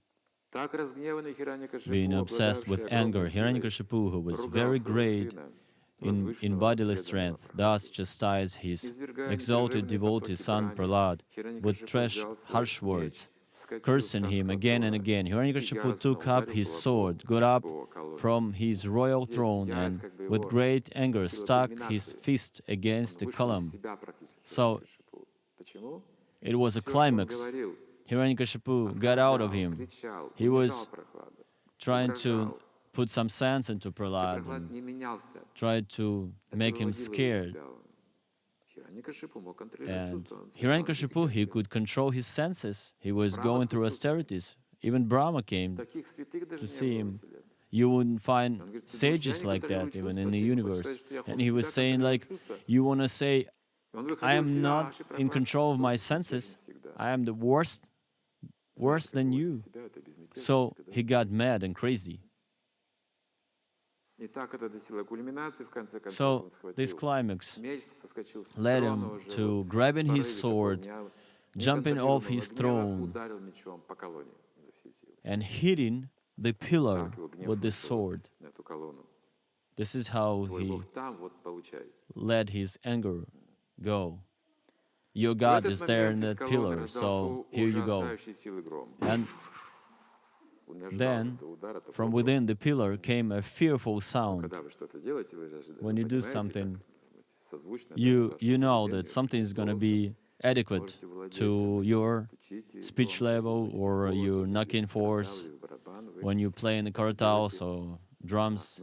Being obsessed with anger, Hiranyakashipu, who was very great in bodily strength, thus chastised his exalted devotee son Prahlad with harsh words, cursing him again and again. Hiranyakashipu took up his sword, got up from his royal throne, and with great anger struck his fist against the column. So it was a climax. Hiranyakashipu got out of him. He was trying to put some sense into Prahlad and tried to make him scared. And Hiranyakashipu, he could control his senses. He was going through austerities. Even Brahma came to see him. You wouldn't find sages like that even in the universe. And he was saying, like, you want to say, I am not in control of my senses. I am the worse than you. So he got mad and crazy. So this climax led him to grabbing his sword, jumping off his throne, and hitting the pillar with the sword. This is how he let his anger go. Your God is there in that pillar, so here you go. And then, from within the pillar came a fearful sound. When you do something, you know that something is going to be adequate to your speech level or your knocking force. When you play in the kartals or drums,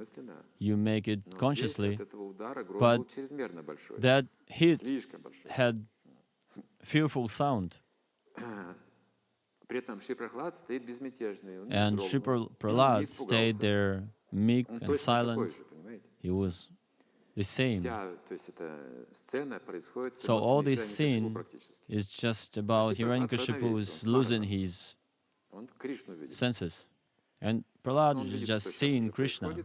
you make it consciously, but that hit had fearful sound. And Shri Prahlad stayed there meek and silent. He was the same. So all this scene is just about Hiranyakashipu losing his senses. And Prahlad is just seeing Krishna.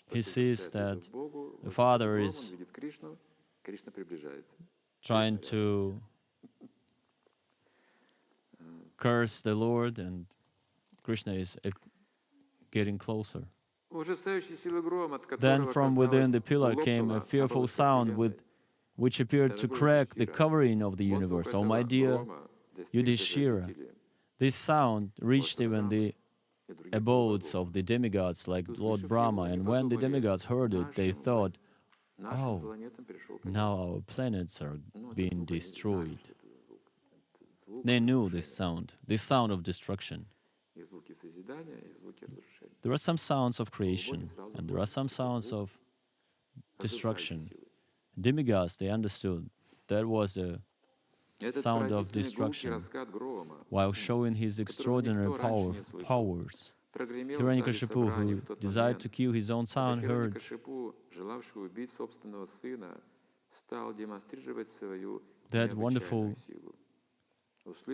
He sees that the Father is trying to curse the Lord, and Krishna is getting closer. Then from within the pillar came a fearful sound which appeared to crack the covering of the universe. Oh, my dear Yudhishthira, this sound reached even the abodes of the demigods like Lord Brahma, and when the demigods heard it, they thought, oh, now our planets are being destroyed. They knew this sound of destruction. There are some sounds of creation, and there are some sounds of destruction. Demigods, they understood that was a sound of destruction, while showing his extraordinary powers. Hiranyakashipu, who desired to kill his own son, heard that wonderful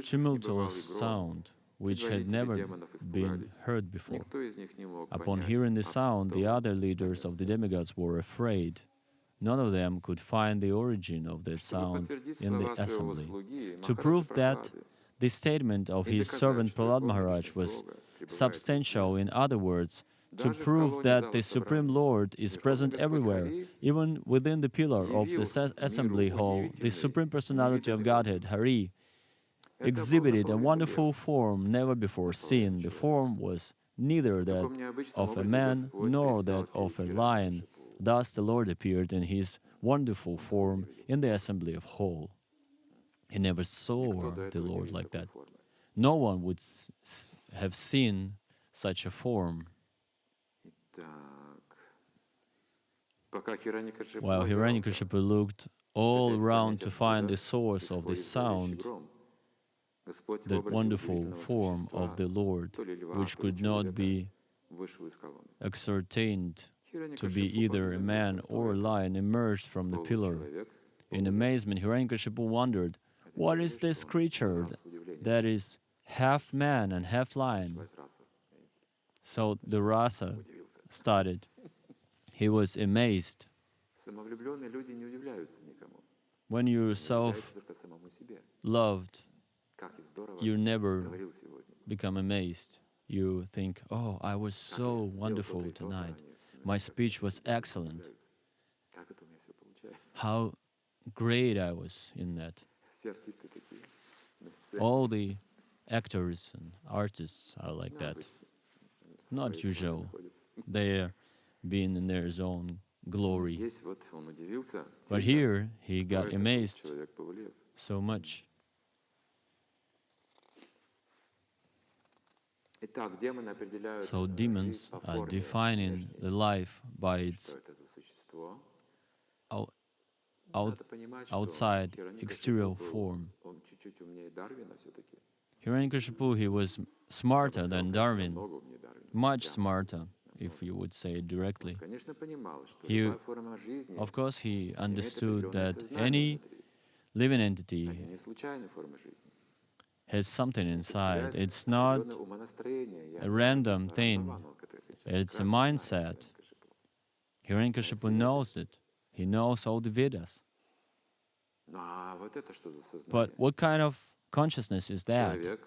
tumultuous sound which had never been heard before. Upon hearing the sound, the other leaders of the demigods were afraid. None of them could find the origin of that sound in the assembly. To prove that the statement of his servant Prahlad Maharaj was substantial, in other words, to prove that the Supreme Lord is present everywhere, even within the pillar of the assembly hall, the Supreme Personality of Godhead, Hari, exhibited a wonderful form never before seen. The form was neither that of a man nor that of a lion. Thus the Lord appeared in his wonderful form in the assembly of whole. He never saw the Lord like that. No one would have seen such a form. While Hiranyakashipu looked all around to find the source of the sound, that wonderful form of the Lord, which could not be ascertained to be either a man or a lion emerged from the pillar. In amazement, Hiranyakashipu wondered, what is this creature that is half man and half lion? So the rasa started. He was amazed. When you're self-loved, you never become amazed. You think, oh, I was so wonderful tonight. My speech was excellent. How great I was in that. All the actors and artists are like that. Not usual. They're being in their own glory. But here, he got amazed so much. So demons are defining the life by its outside exterior form. Hiranyakashipu, he was smarter than Darwin, much smarter, if you would say it directly. Of course, he understood that any living entity has something inside. It's not a random thing. It's a mindset. Hiranyakashipu knows it. He knows all the Vedas. But what kind of consciousness is that?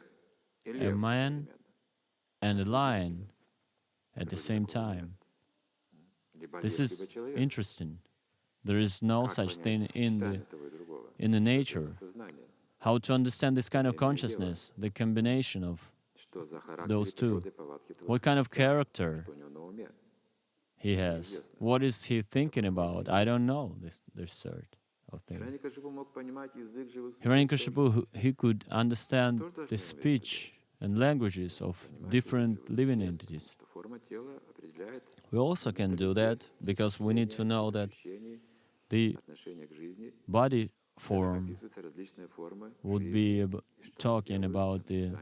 A man and a lion at the same time. This is interesting. There is no such thing in the nature. How to understand this kind of consciousness, the combination of those two? What kind of character he has? What is he thinking about? I don't know this sort of thing. Hiranyakashipu, he could understand the speech and languages of different living entities. We also can do that because we need to know that the body form would be talking about the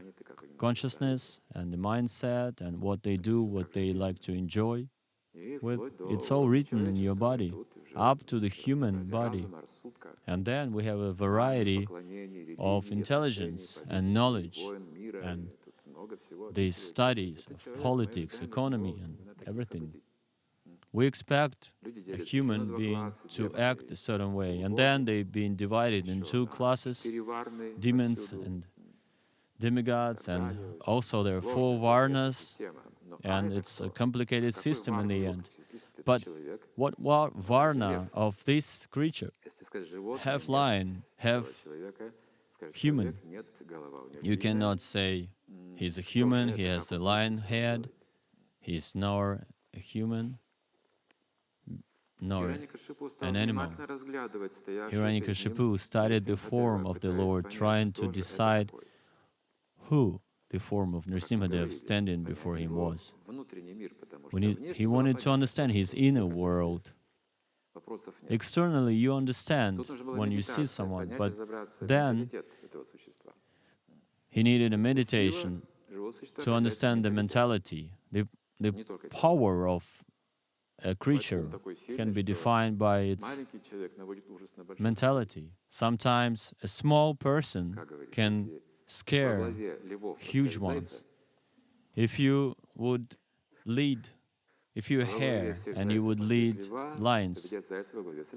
consciousness and the mindset and what they do, what they like to enjoy. It's all written in your body, up to the human body. And then we have a variety of intelligence and knowledge and the studies of politics, economy, and everything. We expect a human being to act a certain way, and then they've been divided in two classes, demons and demigods, and also there are four varnas, and it's a complicated system in the end. But what varna of this creature? Half lion, half human. You cannot say he's a human, he has a lion head, he's nor a human, nor an animal. Hiranyakashipu studied the form of the Lord, trying to decide who the form of Nrisimha standing before him was. He wanted to understand his inner world. Externally, you understand when you see someone, but then he needed a meditation to understand the mentality. The power of a creature can be defined by its mentality. Sometimes a small person can scare huge ones. If you would lead, if you're a hare and you would lead lions,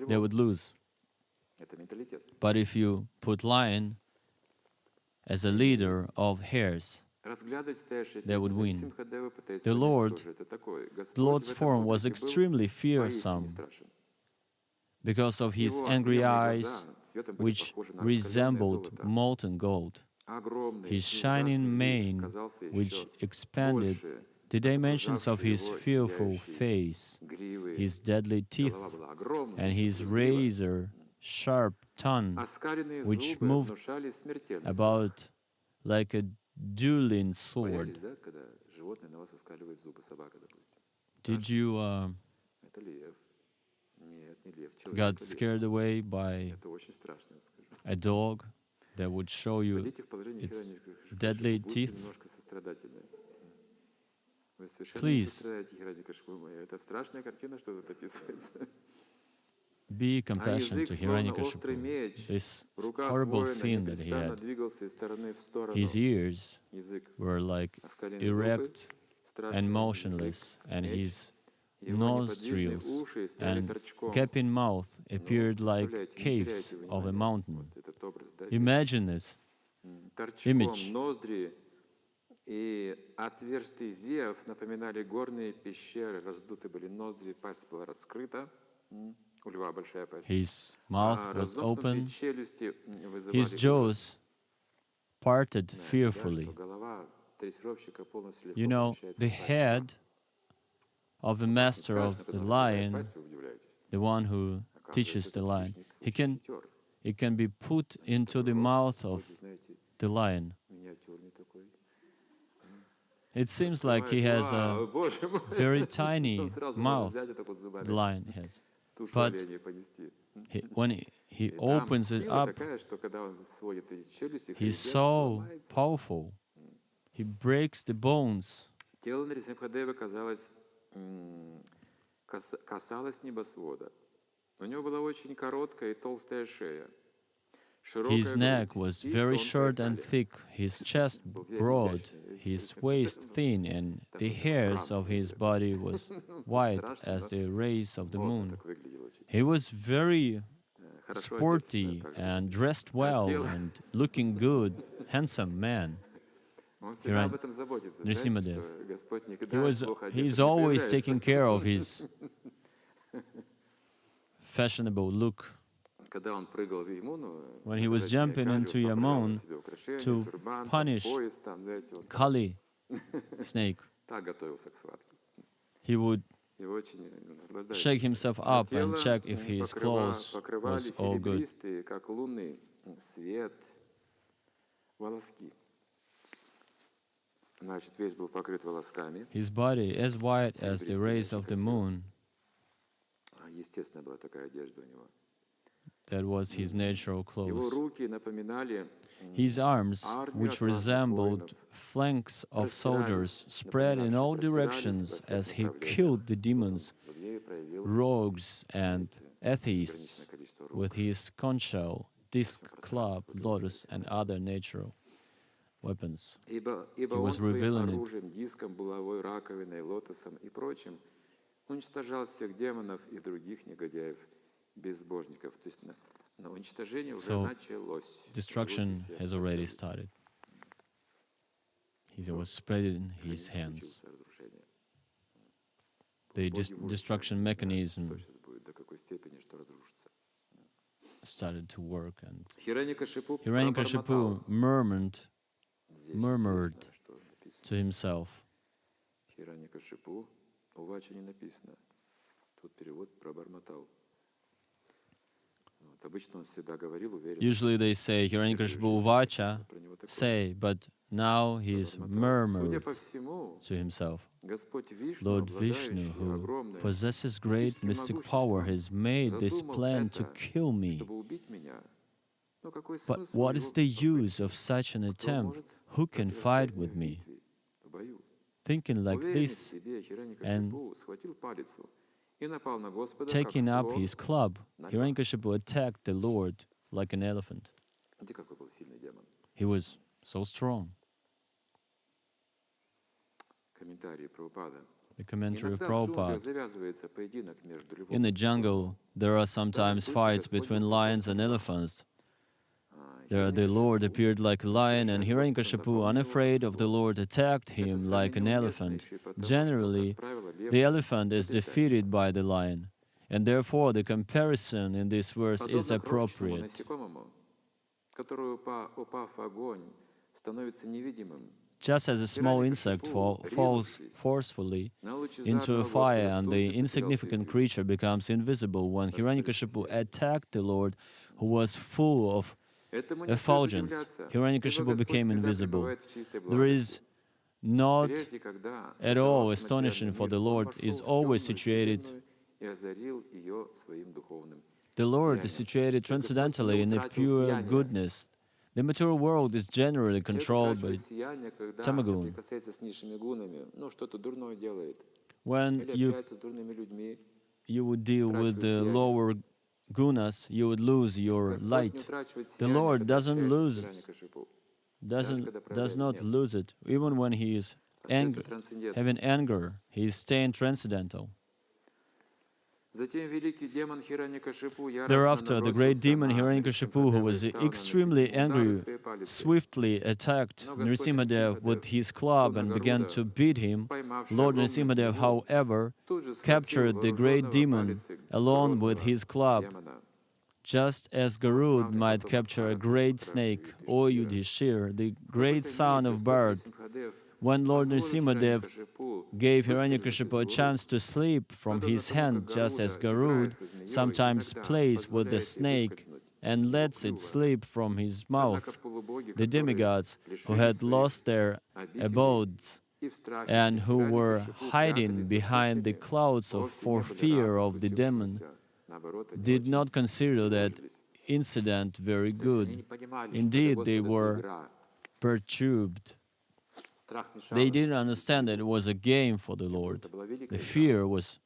they would lose. But if you put lion as a leader of hares, they would win. The Lord's form was extremely fearsome because of his angry eyes, which resembled molten gold, his shining mane, which expanded the dimensions of his fearful face, his deadly teeth, and his razor-sharp tongue, which moved about like a dueling sword. Did you got scared away by a dog that would show you its deadly teeth? Please be compassionate to Hiranyakashipu. This horrible sin that he had. His ears were like erect and motionless, and his nostrils and gaping mouth appeared like caves of a mountain. Imagine this image. И отверстия зев напоминали горные пещеры, раздуты были ноздри, пасть была раскрыта. У льва большая пасть. His mouth was open, his jaws parted fearfully. You know, the head of the master of the lion, the one who teaches the lion, it can be put into the mouth of the lion. It seems like he has a very tiny mouth, the lion has. But when he opens it up, he's so powerful. He breaks the bones. Тело Нрисимхадевы касалось небосвода. У него была очень короткая и толстая шея. His neck was very short and thick, his chest broad, his waist thin, and the hairs of his body was white as the rays of the moon. He was very sporty and dressed well and looking good, handsome man. Nrisimha. He's always taking care of his fashionable look. When he was jumping into Yamon to punish Kali snake, he would shake himself up and check if his clothes was all good. His body as white as the rays of the moon. That was his natural clothes. His arms, which resembled flanks of soldiers, spread in all directions as he killed the demons, rogues, and atheists with his conch-shell, disc, club, lotus, and other natural weapons. He was revealing it. So, destruction has already started. He was spreading his hands. The destruction mechanism started to work, and Hiranyakashipu murmured to himself. Usually they say Hiranyakashipu vacha, say, but now he's murmured to himself. Lord Vishnu, who possesses great mystic power, has made this plan to kill me. But what is the use of such an attempt? Who can fight with me? Thinking like this and taking up his club, Hiranyakashipu attacked the Lord like an elephant. He was so strong. The commentary of Prabhupada. In the jungle, there are sometimes fights between lions and elephants. There the Lord appeared like a lion, and Hiranyakashipu, unafraid of the Lord, attacked him like an elephant. Generally, the elephant is defeated by the lion, and therefore the comparison in this verse is appropriate. Just as a small insect falls forcefully into a fire and the insignificant creature becomes invisible, when Hiranyakashipu attacked the Lord, who was full of effulgence, Hiranyakashipu became invisible. There is not at all astonishing, for the Lord is always situated. The Lord is situated transcendentally in the pure goodness. The material world is generally controlled by tamagun. When you would deal with the lower gunas, you would lose your light. The Lord does not lose it. Even when he is having anger, he is staying transcendental. Thereafter, the great demon Hiranyakashipu, who was extremely angry, swiftly attacked Nrisimhadev with his club and began to beat him. Lord Nrisimhadev, however, captured the great demon alone with his club, just as Garud might capture a great snake, or Yudhishthir, the great son of bird. When Lord Nrisimhadev gave Hiranyakashipu a chance to sleep from his hand, just as Garud sometimes plays with the snake and lets it slip from his mouth, the demigods who had lost their abodes and who were hiding behind the clouds for fear of the demon did not consider that incident very good. Indeed, they were perturbed. They didn't understand that it was a game for the Lord. The fear was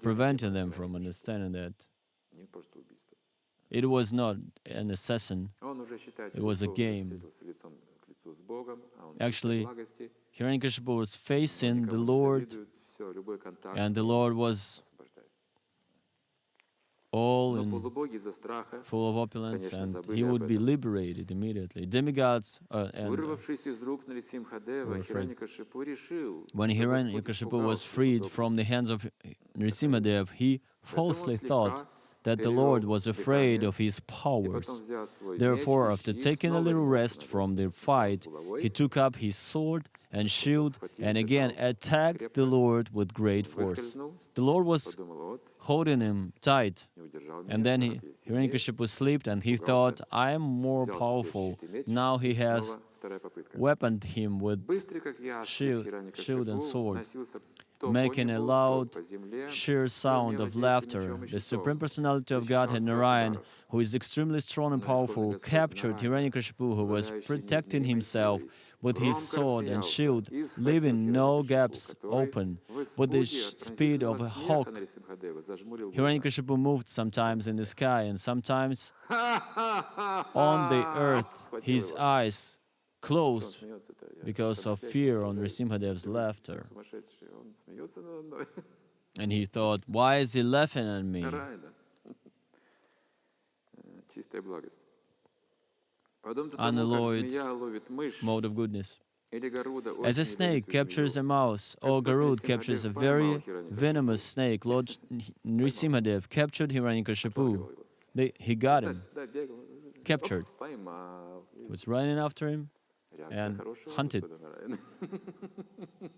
preventing them from understanding that it was not an assassin, it was a game. Actually, Hiranyakashipu was facing the Lord, and the Lord was all full of opulence, and he would be liberated immediately. Demigods were afraid. When Hiranyakashipu was freed from the hands of Nrisimhadev, he falsely thought that the Lord was afraid of his powers. Therefore, after taking a little rest from the fight, he took up his sword and shield and again attacked the Lord with great force. The Lord was holding him tight, and then Hiranyakashipu slept, and he thought, I am more powerful. Now he has weaponed him with shield and sword, making a loud, sheer sound of laughter. The Supreme Personality of Godhead, Narayan, who is extremely strong and powerful, captured Hiranyakashipu, who was protecting himself with his sword and shield, leaving no gaps open. With the speed of a hawk, Hiranyakashipu moved sometimes in the sky and sometimes on the earth, his eyes closed because of fear on Nrisimhadev's laughter. And he thought, why is he laughing at me? Unalloyed mode of goodness. As a snake captures a mouse, or Garud captures a very venomous snake, Lord Nrisimhadev captured Hiranyakashipu. He got him, captured. He was running after him and hunted.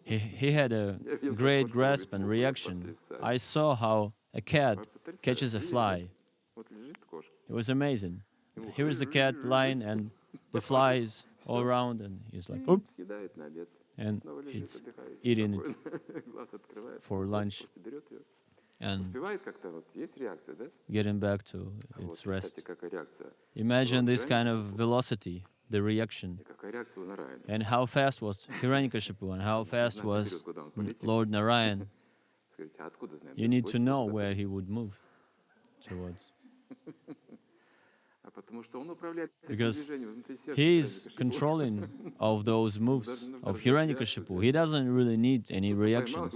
He had a great grasp and reaction. I saw how a cat catches a fly. It was amazing. Here is the cat lying and the fly is all around and he's like, oop, and it's eating it for lunch and getting back to its rest. Imagine this kind of velocity, the reaction, and how fast was Hiranyakashipu and how fast was Lord Narayan. You need to know where he would move towards. Because he is controlling of those moves of Hiranyakashipu. He doesn't really need any reactions.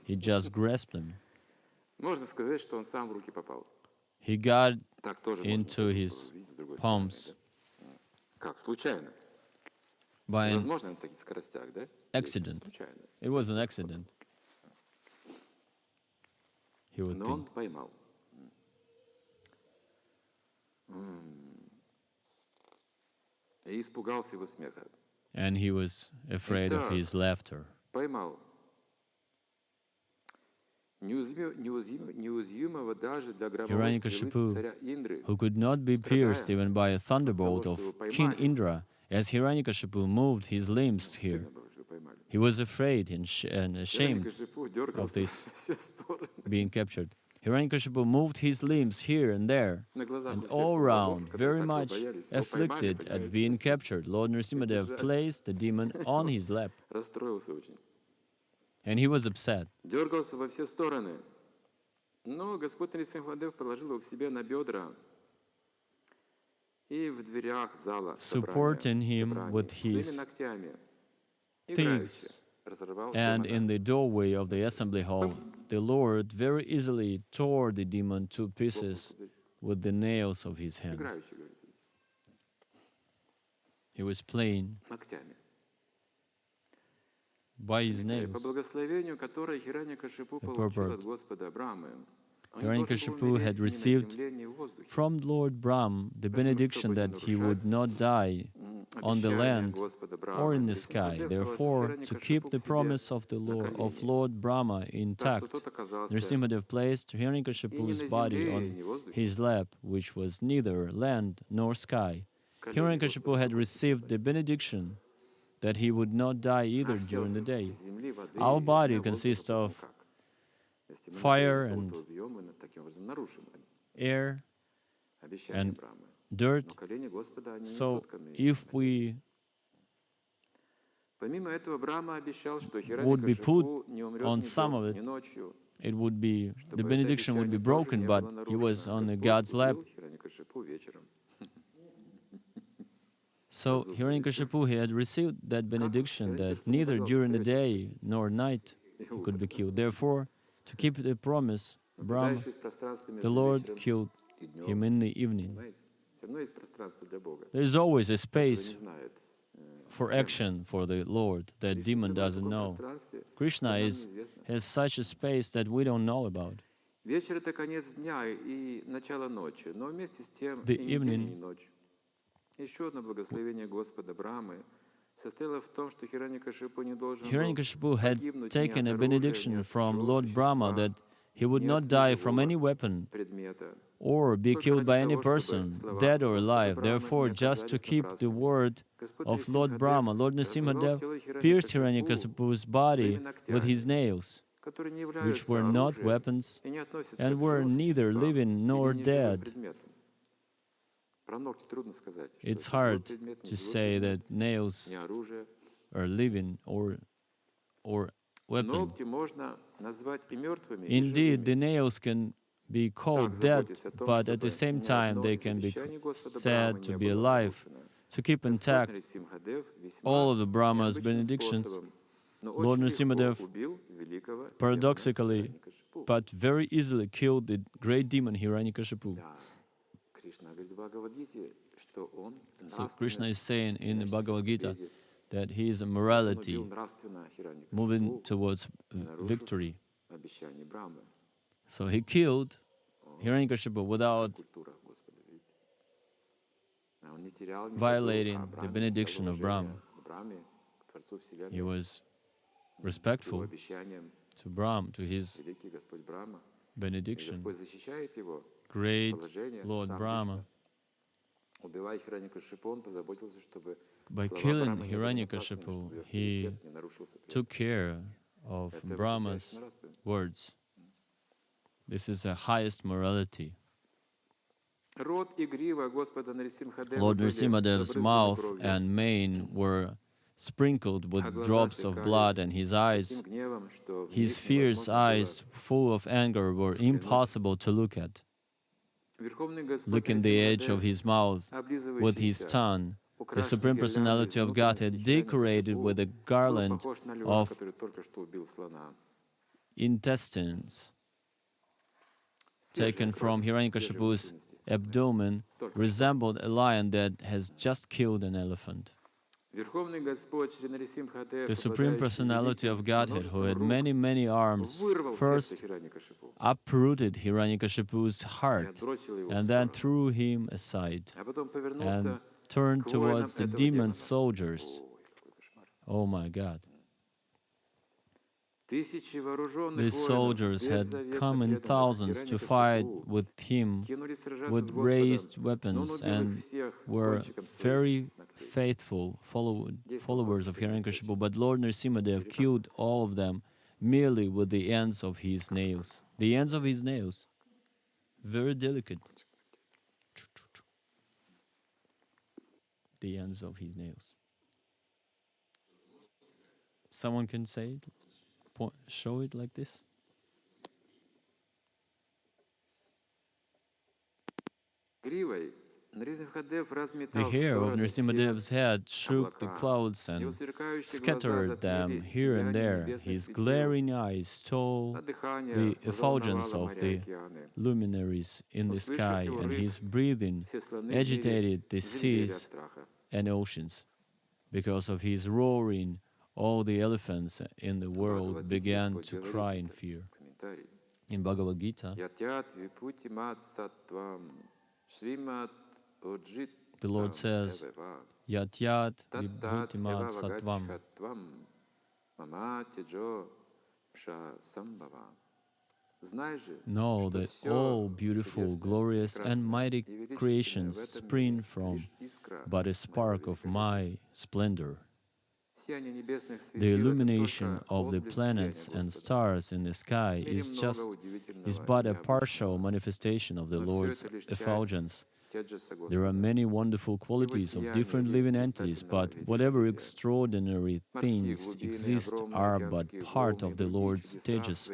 He just grasps them. He got into his palms by an accident. It was an accident. He would think. And he was afraid of his laughter. Hiranyakashipu, who could not be pierced even by a thunderbolt of King Indra, as Hiranyakashipu moved his limbs here, he was afraid and ashamed of this being captured. Hiranyakashipu moved his limbs here and there, and all round, very much afflicted at being captured. Lord Nrisimhadev placed the demon on his lap, and he was upset. Дергался во все стороны. Но Господь Нрисимхадев положил его к себе на бедра и в дверях зала supporting him with his things, and in the doorway of the assembly hall, the Lord very easily tore the demon to pieces with the nails of his hand. He was playing by his nails. По благословению, которое Хираньякашипу The получил purport. от Господа Брамы, Hiranyakashipu had received from Lord Brahm the benediction that he would not die on the land or in the sky. Therefore, to keep the promise of the Lord Brahma intact, Nrisimhadev placed Hiranyakashipu's body on his lap, which was neither land nor sky. Hiranyakashipu had received the benediction that he would not die either during the day. Our body consists of fire and air and dirt. So if we would be put on some of it, it would be, the benediction would be broken, but he was on the God's lap. So Hiranyakashipu had received that benediction that neither during the day nor night he could be killed. Therefore, to keep the promise, Brahma, the Lord killed him in the evening. There is always a space for action for the Lord that demon doesn't know. Krishna has such a space that we don't know about. The evening, Hiranyakashipu had taken a benediction from Lord Brahma that he would not die from any weapon or be killed by any person, dead or alive. Therefore, just to keep the word of Lord Brahma, Lord Nrisimhadev pierced Hiranyakashipu's body with his nails, which were not weapons and were neither living nor dead. It's hard to say that nails are living or weapon. Indeed, the nails can be called dead, but at the same time they can be said to be alive. To keep intact all of the Brahma's benedictions, Lord Nrisimhadev paradoxically but very easily killed the great demon Hiranyakashipu. So Krishna is saying in the Bhagavad Gita that he is a morality moving towards victory. So he killed Hiranyakashipu without violating the benediction of Brahma. He was respectful to Brahma, to his benediction. Great Lord Brahma, by killing Hiranyakashipu, he took care of Brahma's words. This is the highest morality. Lord Nrisimhadev's mouth and mane were sprinkled with drops of blood, and his eyes, his fierce eyes full of anger, were impossible to look at. Licking the edge of his mouth with his tongue, the Supreme Personality of Godhead, decorated with a garland of intestines taken from Hiranyakashipu's abdomen, resembled a lion that has just killed an elephant. The Supreme Personality of Godhead, who had many, many arms, first uprooted Hiranyakashipu's heart and then threw him aside and turned towards the demon soldiers. Oh my God. These soldiers had come in thousands to fight with him with raised weapons and were very faithful followers of Hiranyakashipu, but Lord Nrisimhadev killed all of them merely with the ends of his nails. The ends of his nails. very delicate. The ends of his nails. Someone can say it, show it like this. The hair of Nrisimhadev's head shook the clouds and scattered them here and there. His glaring eyes stole the effulgence of the luminaries in the sky, and his breathing agitated the seas and oceans. Because of his roaring, all the elephants in the world began to cry in fear. In Bhagavad Gita, the Lord says, Yat yat vibhutimat sattvam. Know that all beautiful, glorious, and mighty creations spring from but a spark of my splendor. The illumination of the planets and stars in the sky is but a partial manifestation of the Lord's effulgence. There are many wonderful qualities of different living entities, but whatever extraordinary things exist are but part of the Lord's tejas,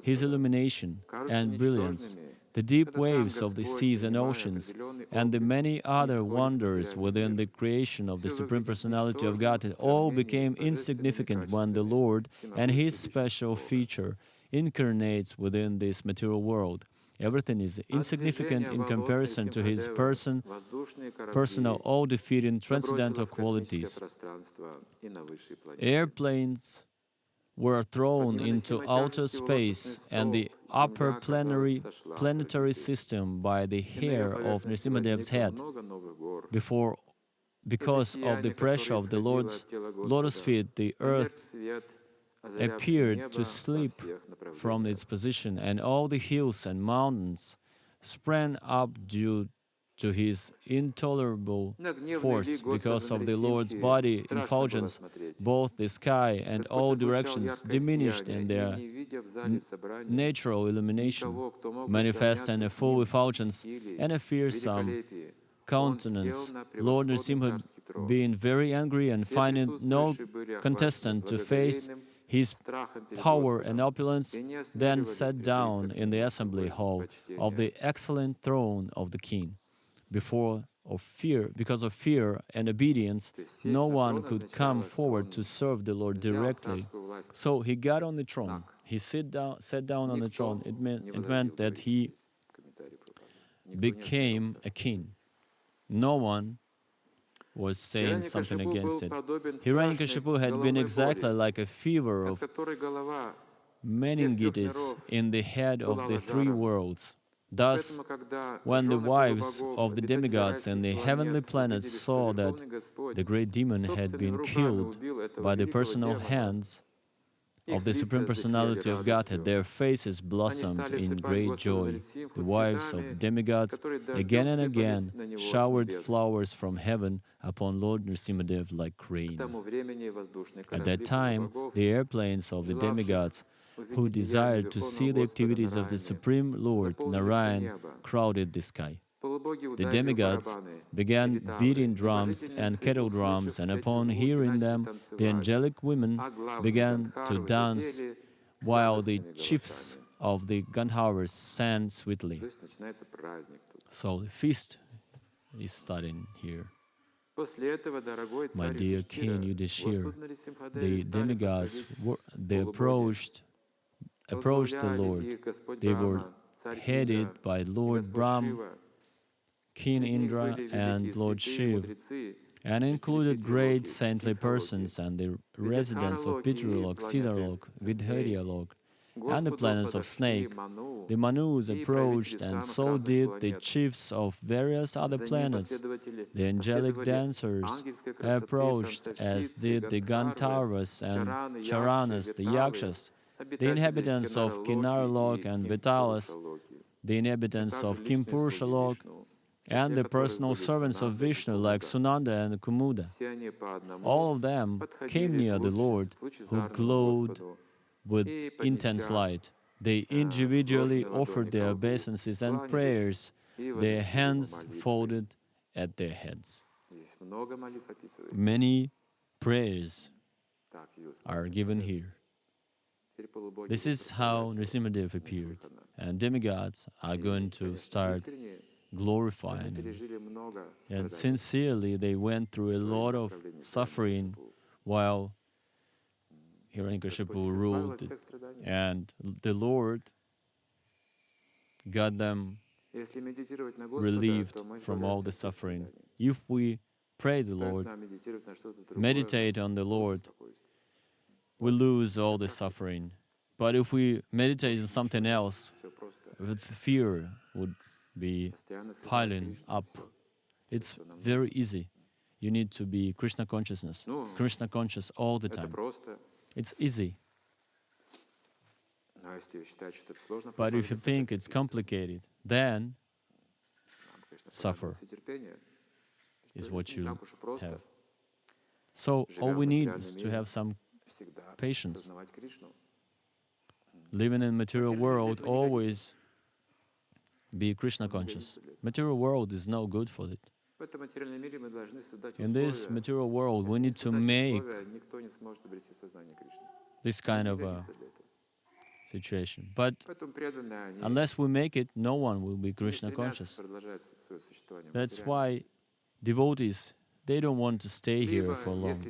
His illumination and brilliance. The deep waves of the seas and oceans, and the many other wonders within the creation of the Supreme Personality of Godhead all became insignificant when the Lord and His special feature incarnates within this material world. Everything is insignificant in comparison to His personal, all-defeating, transcendental qualities. Airplanes were thrown into outer space and the upper planetary system by the hair of Nrisimhadev's head. Because of the pressure of the Lord's lotus feet, the earth appeared to slip from its position, and all the hills and mountains sprang up due to His intolerable force. Because of the Lord's body effulgence, both the sky and all directions diminished in their natural illumination, manifest in a full effulgence and a fearsome countenance. Lord Nrisimha, being very angry and finding no contestant to face his power and opulence, then sat down in the assembly hall of the excellent throne of the king. Because of fear and obedience, no one could come forward to serve the Lord directly. So he got on the throne. He sat down on the throne. It meant that he became a king. No one was saying something against it. Hiranyakashipu had been exactly like a fever of meningitis in the head of the three worlds. Thus, when the wives of the demigods and the heavenly planets saw that the great demon had been killed by the personal hands of the Supreme Personality of Godhead, their faces blossomed in great joy. The wives of demigods again and again showered flowers from heaven upon Lord Nrisimhadev like rain. At that time, the airplanes of the demigods who desired to see the activities of the Supreme Lord Narayan crowded the sky. The demigods began beating drums and kettle drums, and upon hearing them, the angelic women began to dance, while the chiefs of the Gandharvas sang sweetly. So the feast is starting here. My dear King Yudhishthira, the demigods approached the Lord. They were headed by Lord Brahm, King Indra, and Lord Shiva, and included great saintly persons and the residents of Pitrulok, Siddharlok, Vidharyalok, and the planets of Snake. The Manus approached, and so did the chiefs of various other planets. The angelic dancers approached, as did the Gandharvas and Charanas, the Yakshas, the inhabitants of Kinarlok and Vitalas, the inhabitants of Kimpurushalok, and the personal servants of Vishnu like Sunanda and Kumuda. All of them came near the Lord, who glowed with intense light. They individually offered their obeisances and prayers, their hands folded at their heads. Many prayers are given here. This is how Nrisimha appeared, and demigods are going to start glorifying him. And sincerely, they went through a lot of suffering while Hiranyakashipu ruled, and the Lord got them relieved from all the suffering. If we pray the Lord, meditate on the Lord, we lose all the suffering. But if we meditate on something else, with fear would be piling up. It's very easy. You need to be Krishna consciousness, Krishna conscious all the time. It's easy. But if you think it's complicated, then suffer is what you have. So all we need is to have some patience. Living in material world, always be Krishna conscious. Material world is no good for it. In this material world, we need to make this kind of situation. But unless we make it, no one will be Krishna conscious. That's why devotees, they don't want to stay here for long.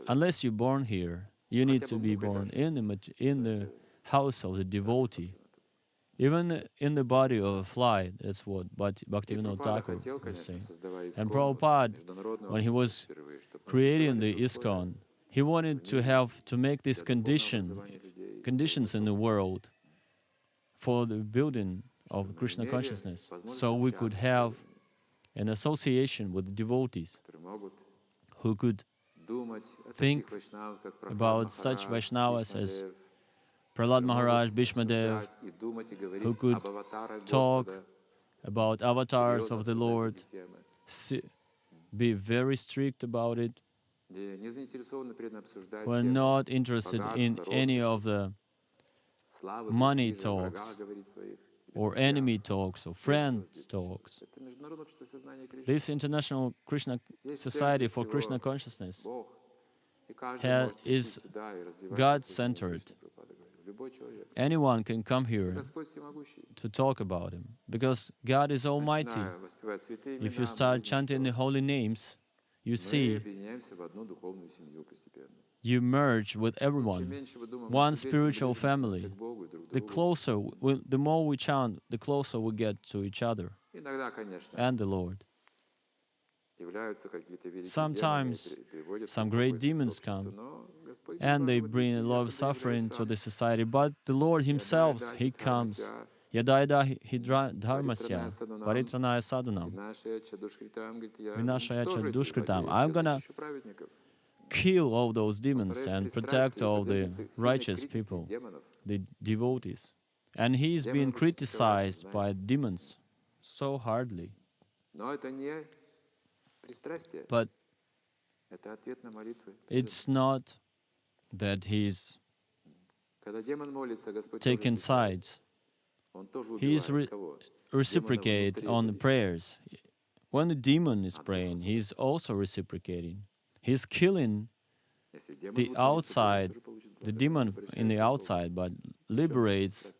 Unless you're born here, you need to be born in the house of the devotee. Even in the body of a fly, that's what Bhaktivinoda Thakur was saying. And Prabhupada, when he was creating the ISKCON, he wanted to make these conditions in the world for the building of Krishna consciousness, so we could have an association with the devotees who could think about such Vaishnavas as Prahlad Maharaj, Bhishma Dev, who could talk about avatars of the Lord, be very strict about it. We're not interested in any of the money talks or enemy talks or friends talks. This International Krishna Society for Krishna Consciousness is God-centered. Anyone can come here to talk about Him, because God is Almighty. If you start chanting the holy names, you see, you merge with everyone, one spiritual family. The more we chant, the closer we get to each other and the Lord. Sometimes some great demons come and they bring a lot of suffering to the society, but the Lord Himself, He comes. Yada yada hi dharmasya paritranaya sadhanam vinashaya dushkritam. I'm gonna kill all those demons and protect all the righteous people, the devotees. And he's been criticized by demons so hardly. But it's not that he's taking sides. He's reciprocate on the prayers. When the demon is praying, he's also reciprocating. He's killing the outside, the demon in the outside, but liberates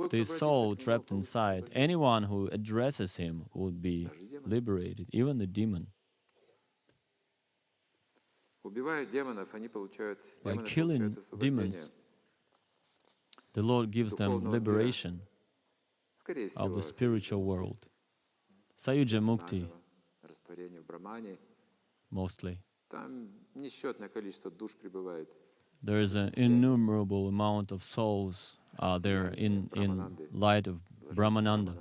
the soul trapped inside. Anyone who addresses him would be liberated, even the demon. By killing demons, the Lord gives them liberation of the spiritual world. Sayuja Mukti, mostly. There is an innumerable amount of souls there in light of Brahmananda.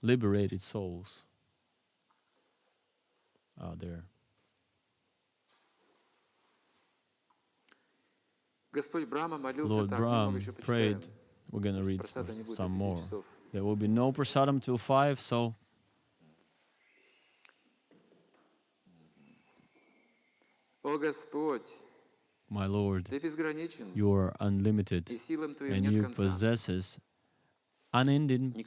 Liberated souls are there. Lord Brahma prayed. We're going to read some more. There will be no prasadam till 5, so My Lord, you are unlimited, and you possess unending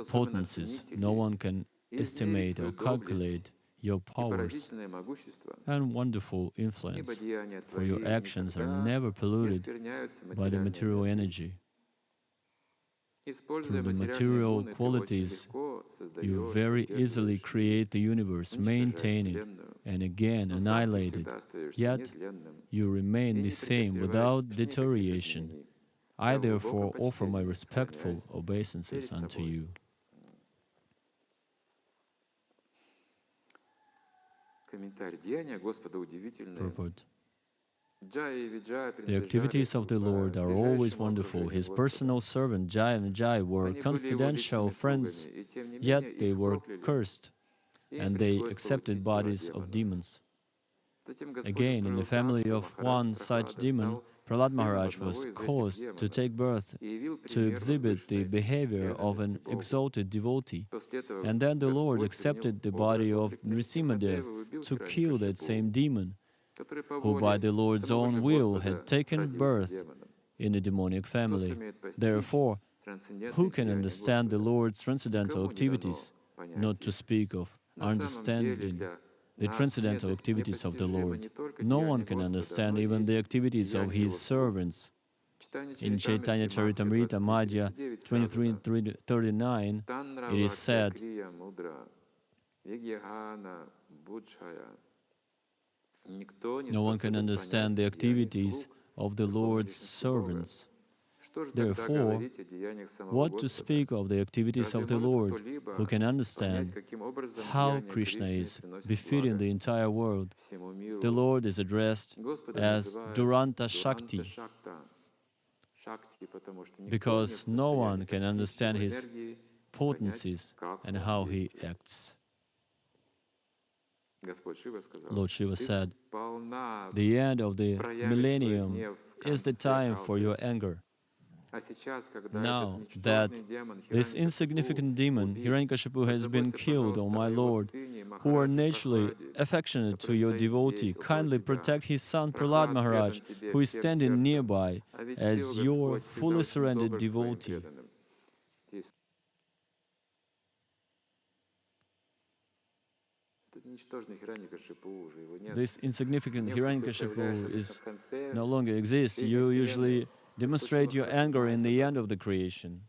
potencies. No one can estimate or calculate your powers and wonderful influence, for your actions are never polluted by the material energy. Through the material qualities, you very easily create the universe, maintain it, and again annihilate it. Yet, you remain the same without deterioration. I therefore offer my respectful obeisances unto you. Purport. The activities of the Lord are always wonderful. His personal servant Jai and Vijay were confidential friends, yet they were cursed, and they accepted bodies of demons. Again, in the family of one such demon, Prahlad Maharaj was caused to take birth to exhibit the behavior of an exalted devotee. And then the Lord accepted the body of Nrisimha to kill that same demon, who by the Lord's own will had taken birth in a demonic family. Therefore, who can understand the Lord's transcendental activities, not to speak of understanding the transcendental activities of the Lord? No one can understand even the activities of His servants. In Chaitanya Charitamrita, Madhya 23:39, it is said, no one can understand the activities of the Lord's servants. Therefore, what to speak of the activities of the Lord, who can understand how Krishna is befitting the entire world? The Lord is addressed as Duranta Shakti, because no one can understand His potencies and how He acts. Lord Shiva said, the end of the millennium is the time for your anger. Now that this insignificant demon, Hiranyakashipu, has been killed, O my Lord, who are naturally affectionate to your devotee, kindly protect his son Prahlad Maharaj, who is standing nearby as your fully surrendered devotee. This insignificant Hiranyakashipu is no longer exists. You usually demonstrate your anger in the end of the creation.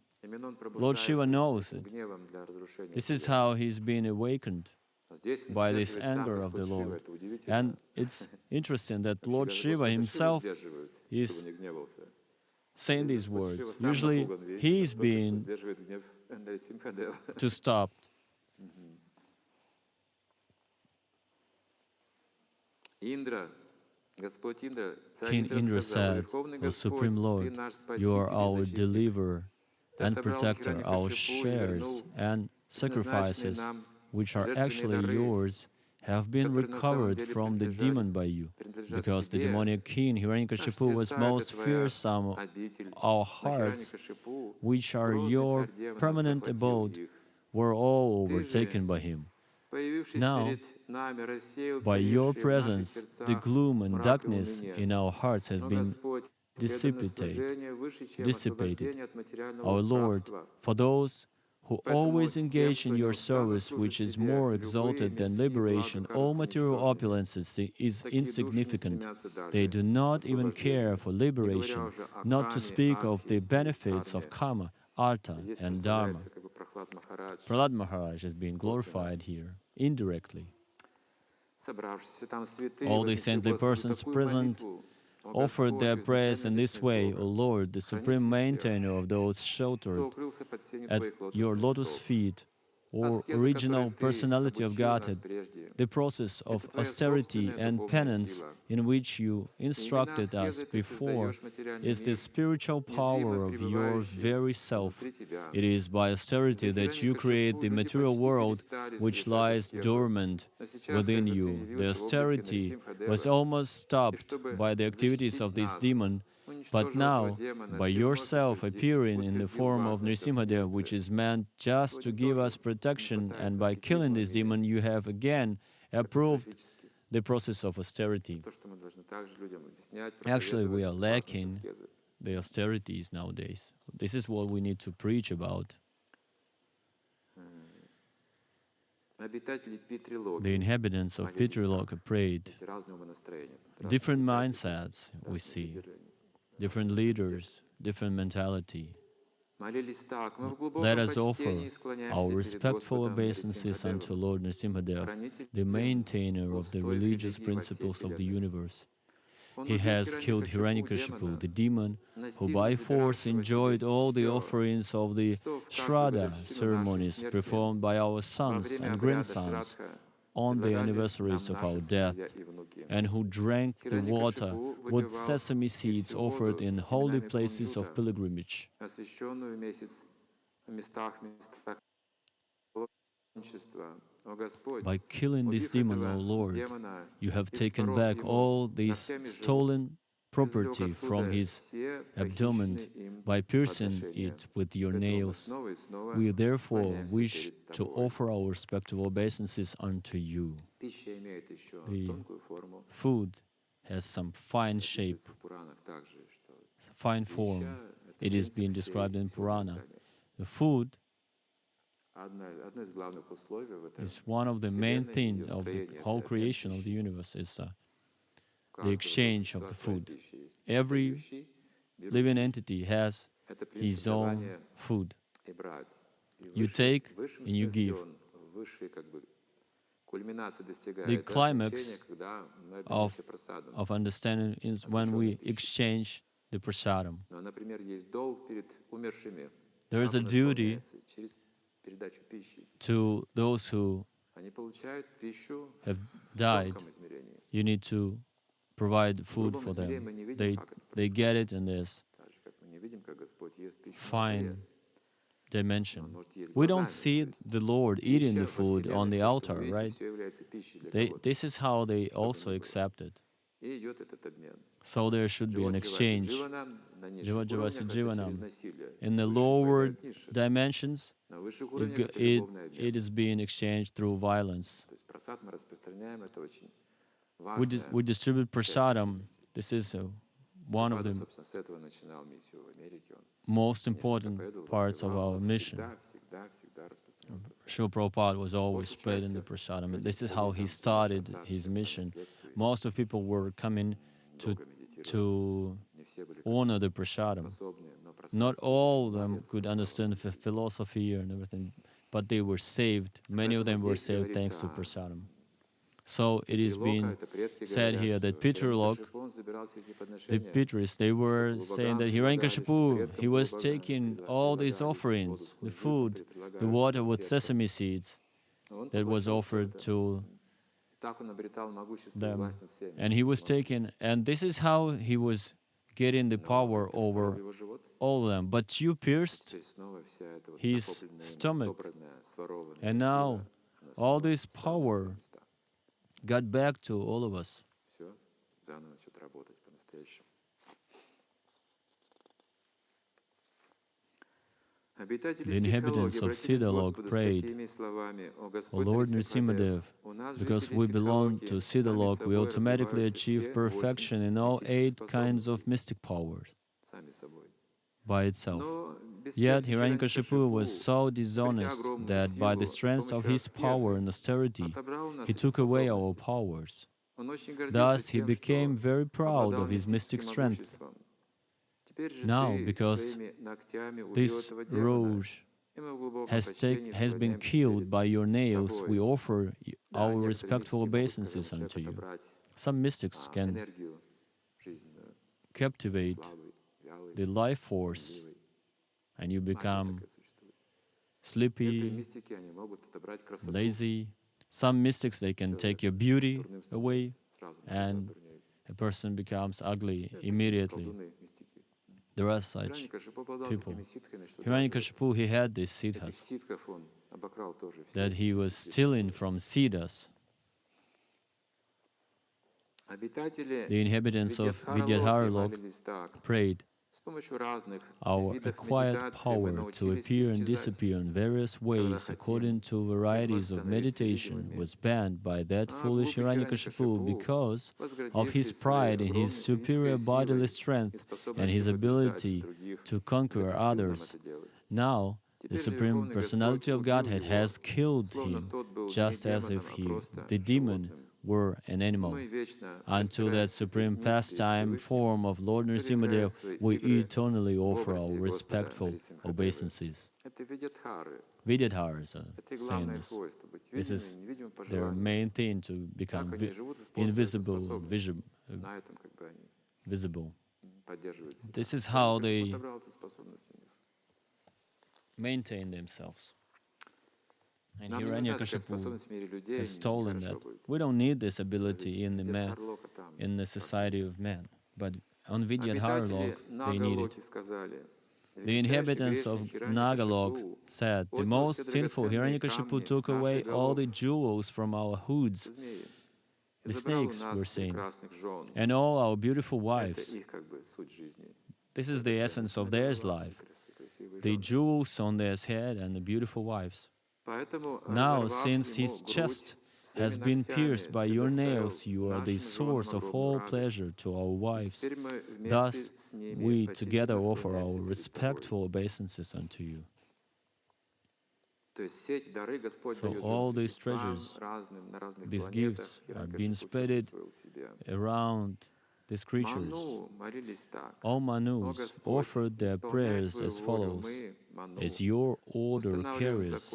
Lord Shiva knows it. This is how he's been awakened, by this anger of the Lord. And it's interesting that Lord Shiva himself is saying these words. Usually he's being stopped. King Indra said, O Supreme Lord, you are our deliverer and protector. Our shares and sacrifices, which are actually yours, have been recovered from the demon by you, because the demonic king Hiranyakashipu was most fearsome. Our hearts, which are your permanent abode, were all overtaken by him. Now, by your presence, the gloom and darkness in our hearts have been dissipated. Our Lord, for those who always engage in your service, which is more exalted than liberation, all material opulences is insignificant. They do not even care for liberation, not to speak of the benefits of karma, artha, and dharma. Prahlad Maharaj is being glorified here, indirectly. All the saintly persons present offered their praise in this way, O Lord, the supreme maintainer of those sheltered at your lotus feet, or original personality of Godhead. The process of austerity and penance in which you instructed us before is the spiritual power of your very self. It is by austerity that you create the material world which lies dormant within you. The austerity was almost stopped by the activities of this demon, but now, by yourself appearing in the form of Nrisimha, which is meant just to give us protection, and by killing this demon, you have again approved the process of austerity. Actually, we are lacking the austerities nowadays. This is what we need to preach about. The inhabitants of Pitriloka prayed. Different mindsets we see, different leaders, different mentality. Let us offer our respectful obeisances unto Lord Nrisimha, the maintainer of the religious principles of the universe. He has killed Hiranyakashipu, the demon, who by force enjoyed all the offerings of the Shraddha ceremonies performed by our sons and grandsons on the anniversaries of our death, and who drank the water with sesame seeds offered in holy places of pilgrimage. By killing this demon, O Lord, you have taken back all this stolen property from his abdomen by piercing it with your nails. We therefore wish to offer our respectful obeisances unto you. The food has some fine shape, fine form. It is being described in Purana. The food is one of the main things of the whole creation of the universe, is the exchange of the food. Every living entity has his own food. You take and you give. The climax of understanding is when we exchange the prasadam. There is a duty to those who have died. You need to provide food for them. They get it in this fine dimension. We don't see the Lord eating the food on the altar, right? This is how they also accept it. So there should be an exchange. In the lower dimensions, it is being exchanged through violence. We distribute prasadam. This is one of the most important parts of our mission. Srila Prabhupada was always spreading the prasadam, and this is how he started his mission. Most of people were coming to honor the prasadam. Not all of them could understand the philosophy and everything, but they were saved. Many of them were saved thanks to prasadam. So it is being said here that Pitralok, the Pitris, they were saying that Hiranyakashipu, he was taking all these offerings, the food, the water with sesame seeds that was offered to them. And he was taking, and this is how he was getting the power over all of them. But you pierced his stomach, and now all this power got back to all of us. The inhabitants of Siddhalok prayed, O Lord Nrisimha, because we belong to Siddhalok, we automatically achieve perfection in all 8 kinds of mystic powers by itself. Yet Hiranyakashipu was so dishonest that by the strength of his power and austerity, he took away our powers. Thus he became very proud of his mystic strength. Now, because this rouge has been killed by your nails, we offer our respectful obeisances unto you. Some mystics can captivate the life force, and you become sleepy, lazy. Some mystics, they can take your beauty away, and a person becomes ugly immediately. There are such people. Hiranyakashipu, he had these siddhas that he was stealing from siddhas. The inhabitants of Vidyadharalok prayed, Our acquired power to appear and disappear in various ways according to varieties of meditation was banned by that foolish Hiranyakashipu because of his pride in his superior bodily strength and his ability to conquer others. Now, the Supreme Personality of Godhead has killed him, just as if the demon were an animal. Until that supreme pastime form of Lord Nrisimha, we eternally offer our respectful obeisances. Vidyadharas are saying this. This is their main thing, to become invisible, visible. This is how they maintain themselves. And Hiranyakashipu has told them that we don't need this ability in the society of man, but on Vidyadhara lok they need it. The inhabitants of Nagalok said, the most sinful Hiranyakashipu took away all the jewels from our hoods. The snakes were seen, and all our beautiful wives. This is the essence of their life, the jewels on their head and the beautiful wives. Now, since his chest has been pierced by your nails, you are the source of all pleasure to our wives. Thus, we together offer our respectful obeisances unto you. So all these treasures, these gifts, are being spread around these creatures. All Manus offered their prayers as follows: as your order carries,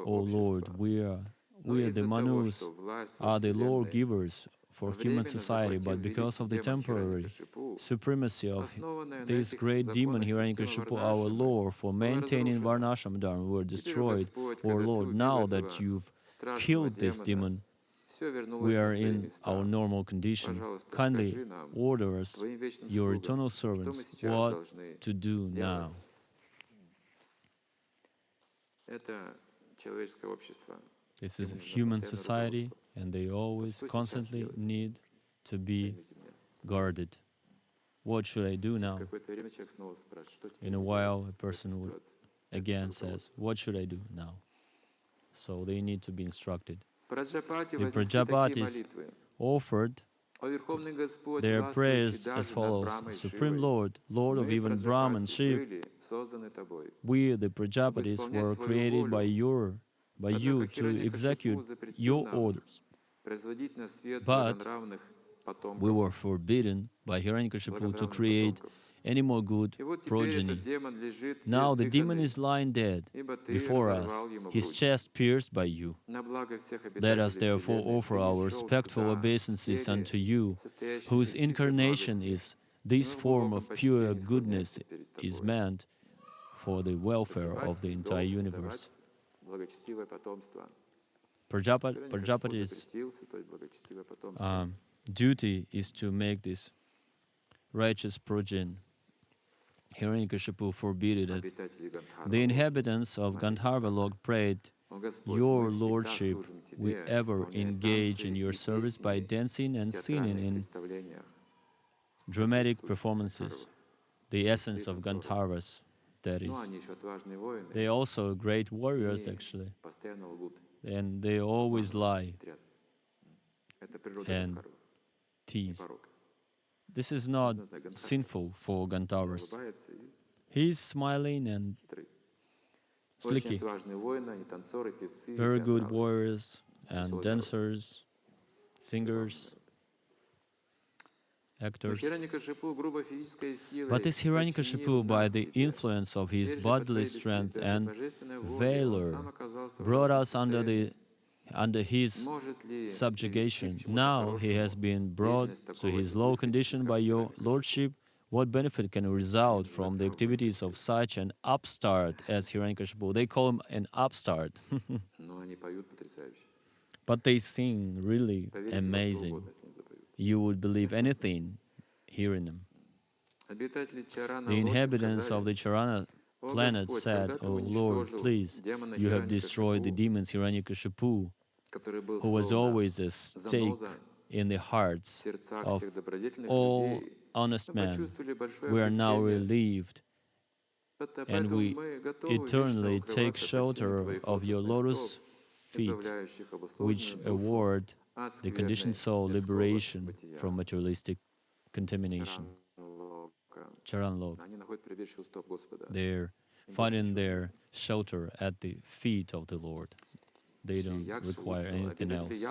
O Lord, we are the Manus, are the lawgivers for human society, but because of the temporary supremacy of this great demon Hiranyakashipu, our Lord, for maintaining Varnashram Dharma, were destroyed. O Lord, now that you've killed this demon, we are in our normal condition. Kindly order us, your eternal servants, what to do now. This is a human society, and they always constantly need to be guarded. What should I do now? In a while, a person would again says, what should I do now? So they need to be instructed. The Prajapatis offered their prayers as follows: Supreme Lord, Lord of even Brahman, Shiv, we, the Prajapatis, were created by you to execute your orders. But we were forbidden by Hiranyakashipu to create any more good progeny. Now the demon is lying dead before us, his chest pierced by you. Let us therefore offer our respectful obeisances unto you, whose incarnation is this form of pure goodness, is meant for the welfare of the entire universe. Prajapati's duty is to make this righteous progeny. Hiranyakashipu forbid it. The inhabitants of Gandharva prayed, your lordship, we ever engage in your service by dancing and singing in dramatic performances, the essence of Gandharvas, that is. They are also great warriors, actually, and they always lie and tease. This is not sinful for Gandharvas. He's smiling and slicky. Very good warriors and dancers, singers, actors. But this Hiranyakashipu, by the influence of his bodily strength and valor, brought us under his subjugation. Now he has been brought to his low condition by your lordship. What benefit can result from the activities of such an upstart as Hiranyakashipu? They call him an upstart. But they sing really amazing. You would believe anything hearing them. The inhabitants of the Charana planet said, "O Lord, please, you have destroyed the demons Hiranyakashipu, who was always a stake in the hearts of all honest man. We are now relieved, and we eternally take shelter of your lotus feet, which award the conditioned soul liberation from materialistic contamination. Charan Lok. They're finding their shelter at the feet of the Lord. They don't require anything else.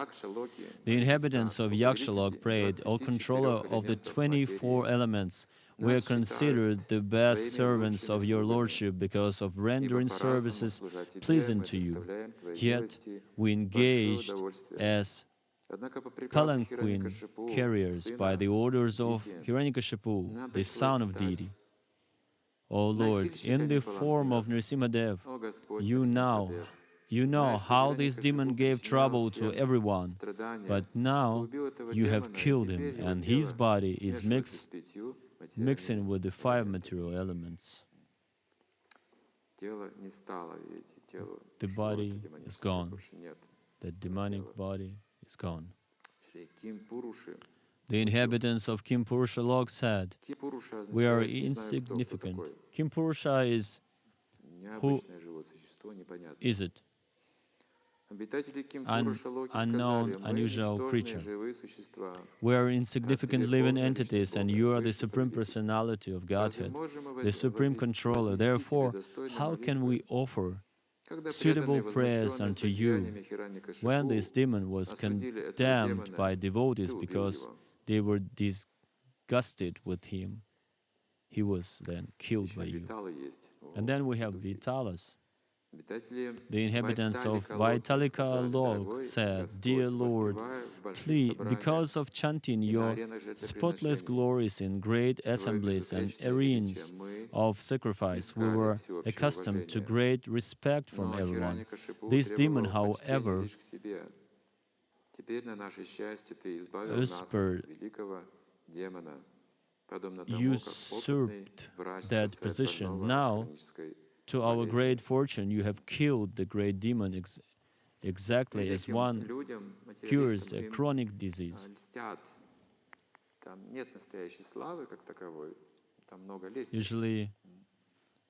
The inhabitants of Yakshalok prayed, O controller of the 24 elements, we are considered the best servants of your lordship because of rendering services pleasing to you. Yet we engaged as palanquin carriers by the orders of Hiranyakashipu, the son of deity. O Lord, in the form of Nrisimha Dev, you know how this demon gave trouble to everyone, but now you have killed him, and his body is mixing with the 5 material elements. The body is gone. The demonic body is gone. The inhabitants of Kim Purusha Lok said, we are insignificant. Kim Purusha is, who is it? An unknown, unusual creature. We are insignificant living entities, and you are the Supreme Personality of Godhead, the Supreme Controller. Therefore, how can we offer suitable prayers unto you when this demon was condemned by devotees because they were disgusted with him? He was then killed by you. And then we have Vitalas. The inhabitants of Vaitalika Lok said, Dear Lord, please, because of chanting your spotless glories in great assemblies and arenas of sacrifice, we were accustomed to great respect from everyone. This demon, however, usurped that position. Now, to our great fortune, you have killed the great demon exactly as one cures a chronic disease. Usually,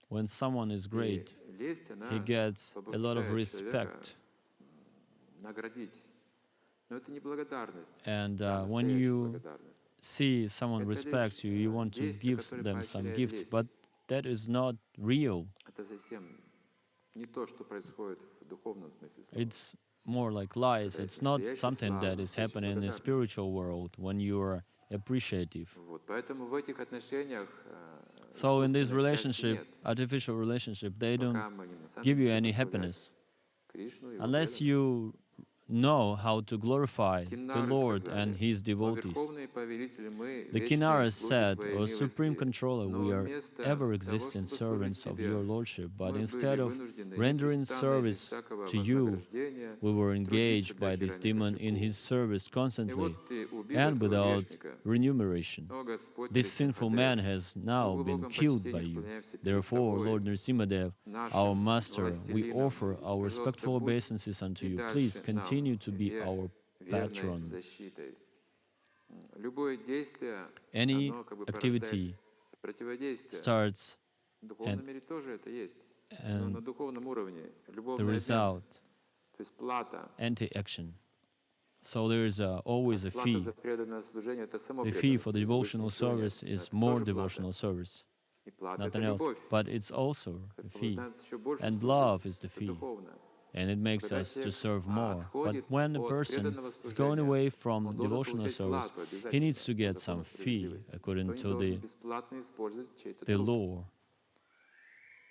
when someone is great, he gets a lot of respect. And when you see someone respects you, you want to give them some gifts, but that is not real. It's more like lies. It's not something that is happening in the spiritual world when you are appreciative. So in this relationship, artificial relationship, they don't give you any happiness. Unless you know how to glorify the Lord and His devotees. The Kinnaras said, O Supreme Controller, we are ever-existing servants of your Lordship, but instead of rendering service to you, we were engaged by this demon in his service constantly and without remuneration. This sinful man has now been killed by you. Therefore, Lord Nrisimha Dev, our Master, we offer our respectful obeisances unto you. Please continue to be our patron. Any activity starts and the result, anti-action. So there is always a fee. The fee for the devotional service is more devotional service, nothing else. But it's also a fee. And love is the fee. And it makes us to serve more. But when a person is going away from devotional service, he needs to get some fee according to the law.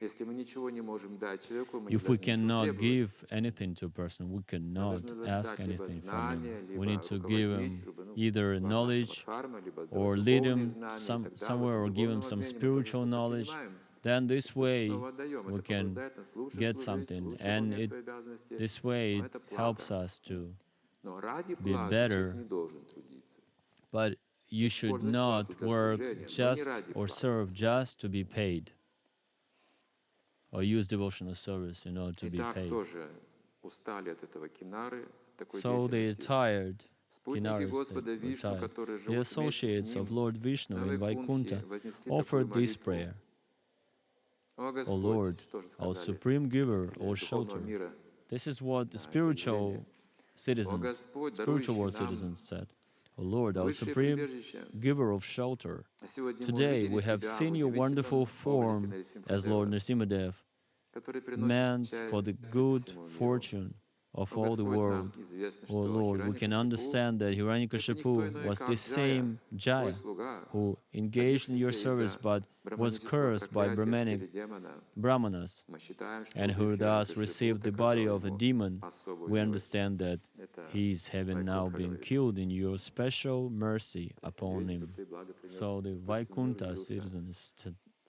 If we cannot give anything to a person, we cannot ask anything from him. We need to give him either knowledge or lead him somewhere or give him some spiritual knowledge. Then this way we can get something, and this way it helps us to be better. But you should not work just or serve just to be paid, or use devotional service in order to be paid. So they are tired Kinaris, the child, the associates of Lord Vishnu in Vaikuntha offered this prayer. O Lord, our supreme giver, O shelter. This is what the spiritual world citizens said. O Lord, our supreme giver of shelter. Today we have seen your wonderful form as Lord Nrisimha, meant for the good fortune of all the world. O Lord, we can understand that Hiranyakashipu was the same Jaya who engaged in your service but was cursed by Brahmanas and who thus received the body of a demon. We understand that he is having now been killed in your special mercy upon him. So the Vaikuntha citizen is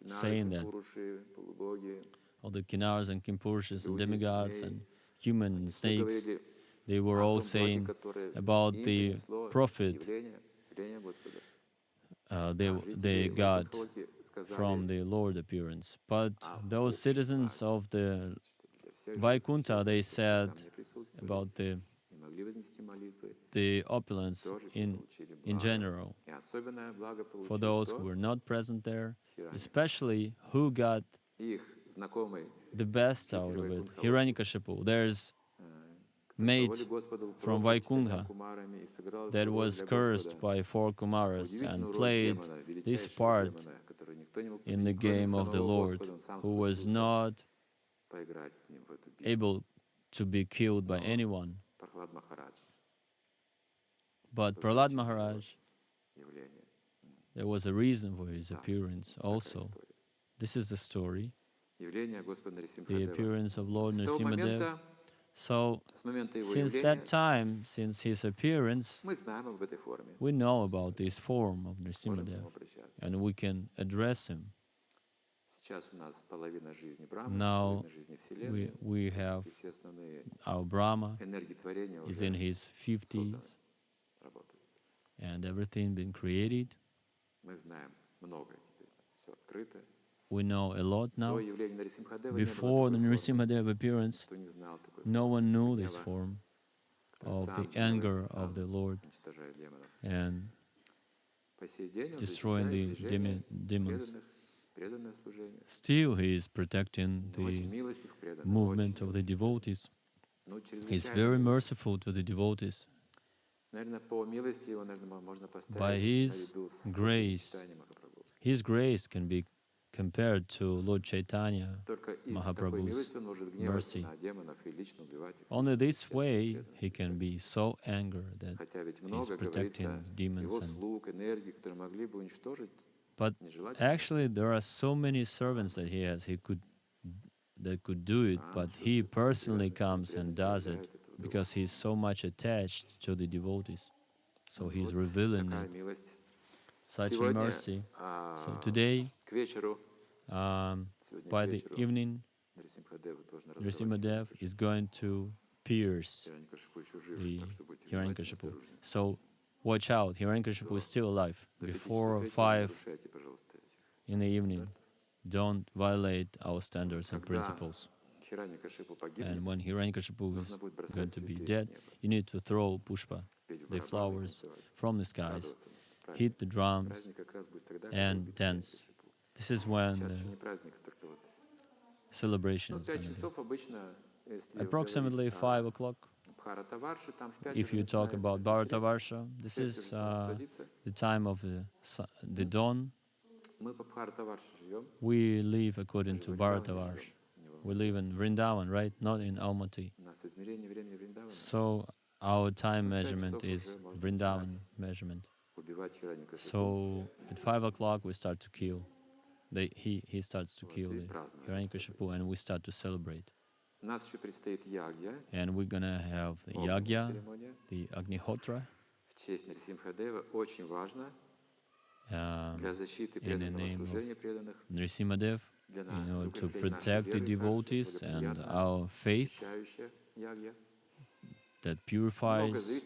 saying that all the Kinars and Kimpurushas and demigods and human and snakes, they were all saying about the prophet they got from the Lord appearance. But those citizens of the Vaikuntha, they said about the opulence in general. For those who were not present there, especially who got the best out of it. Hiranyakashipu, there's mate from Vaikuntha that was cursed by 4 Kumaras and played this part in the game of the Lord, who was not able to be killed by anyone. But Prahlad Maharaj, there was a reason for his appearance also. This is the story. The appearance of Lord Nrisimha. So, since that time, since his appearance, we know about this form of Nrisimha, and we can address him. Now, we have our Brahma is in his 50s, and everything been created. We know a lot now. Before the Nrisimha appearance, no one knew this form of the anger of the Lord and destroying the demons. Still, he is protecting the movement of the devotees. He is very merciful to the devotees. By his grace can be compared to Lord Chaitanya Mahaprabhu's mercy. Only this way he can be so angry that he's protecting demons. But actually there are so many servants that he has that could do it, but he personally comes and does it because he's so much attached to the devotees. So he's revealing it. Such a mercy. So today, by the evening, Nrisimha is going to pierce the Hiranyakashipu. So watch out, Hiranyakashipu is still alive. Before 5 in the evening, don't violate our standards and principles. And when Hiranyakashipu is going to be dead, you need to throw pushpa, the flowers, from the skies, hit the drums, and dance. This is when the celebration is going to be. Approximately 5 o'clock. If you talk about Bharatavarsha, this is the time of the dawn. We live according to Bharatavarsha. We live in Vrindavan, right? Not in Almaty. So our time measurement is Vrindavan measurement. So at 5 o'clock we start to kill. He starts to kill the Hiranyakashipu, and we start to celebrate. And we're gonna have the yagya, the Agnihotra, in the name of Nrisimha, to protect the devotees and our faith that purifies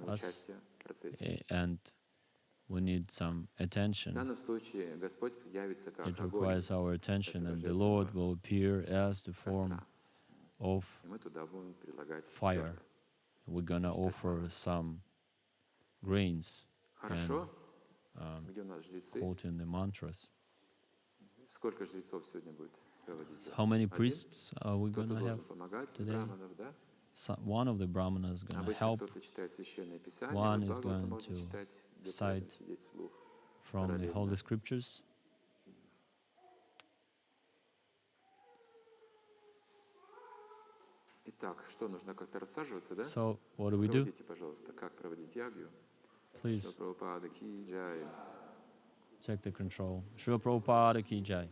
us, and we need some attention. It requires our attention, and the Lord will appear as the form of fire. We're gonna offer some grains and Хорошо. Где у нас жрецы? quoting the mantras. Сколько жрецов сегодня будет проводить? How many priests are we Кто-то gonna have должен помогать из today? браманов, да? One of the brahmanas is gonna Обычно help. кто-то читает священное писание, One вот is Бхагавата going можно to читать, где cite при этом сидеть вслух. from the Holy Scriptures. Итак, что, нужно как-то рассаживаться, да? So, what do we do? Проводите, пожалуйста, как проводить ягью. Please Прабхупада ки джай. take the control. Srila Prabhupada ki jai.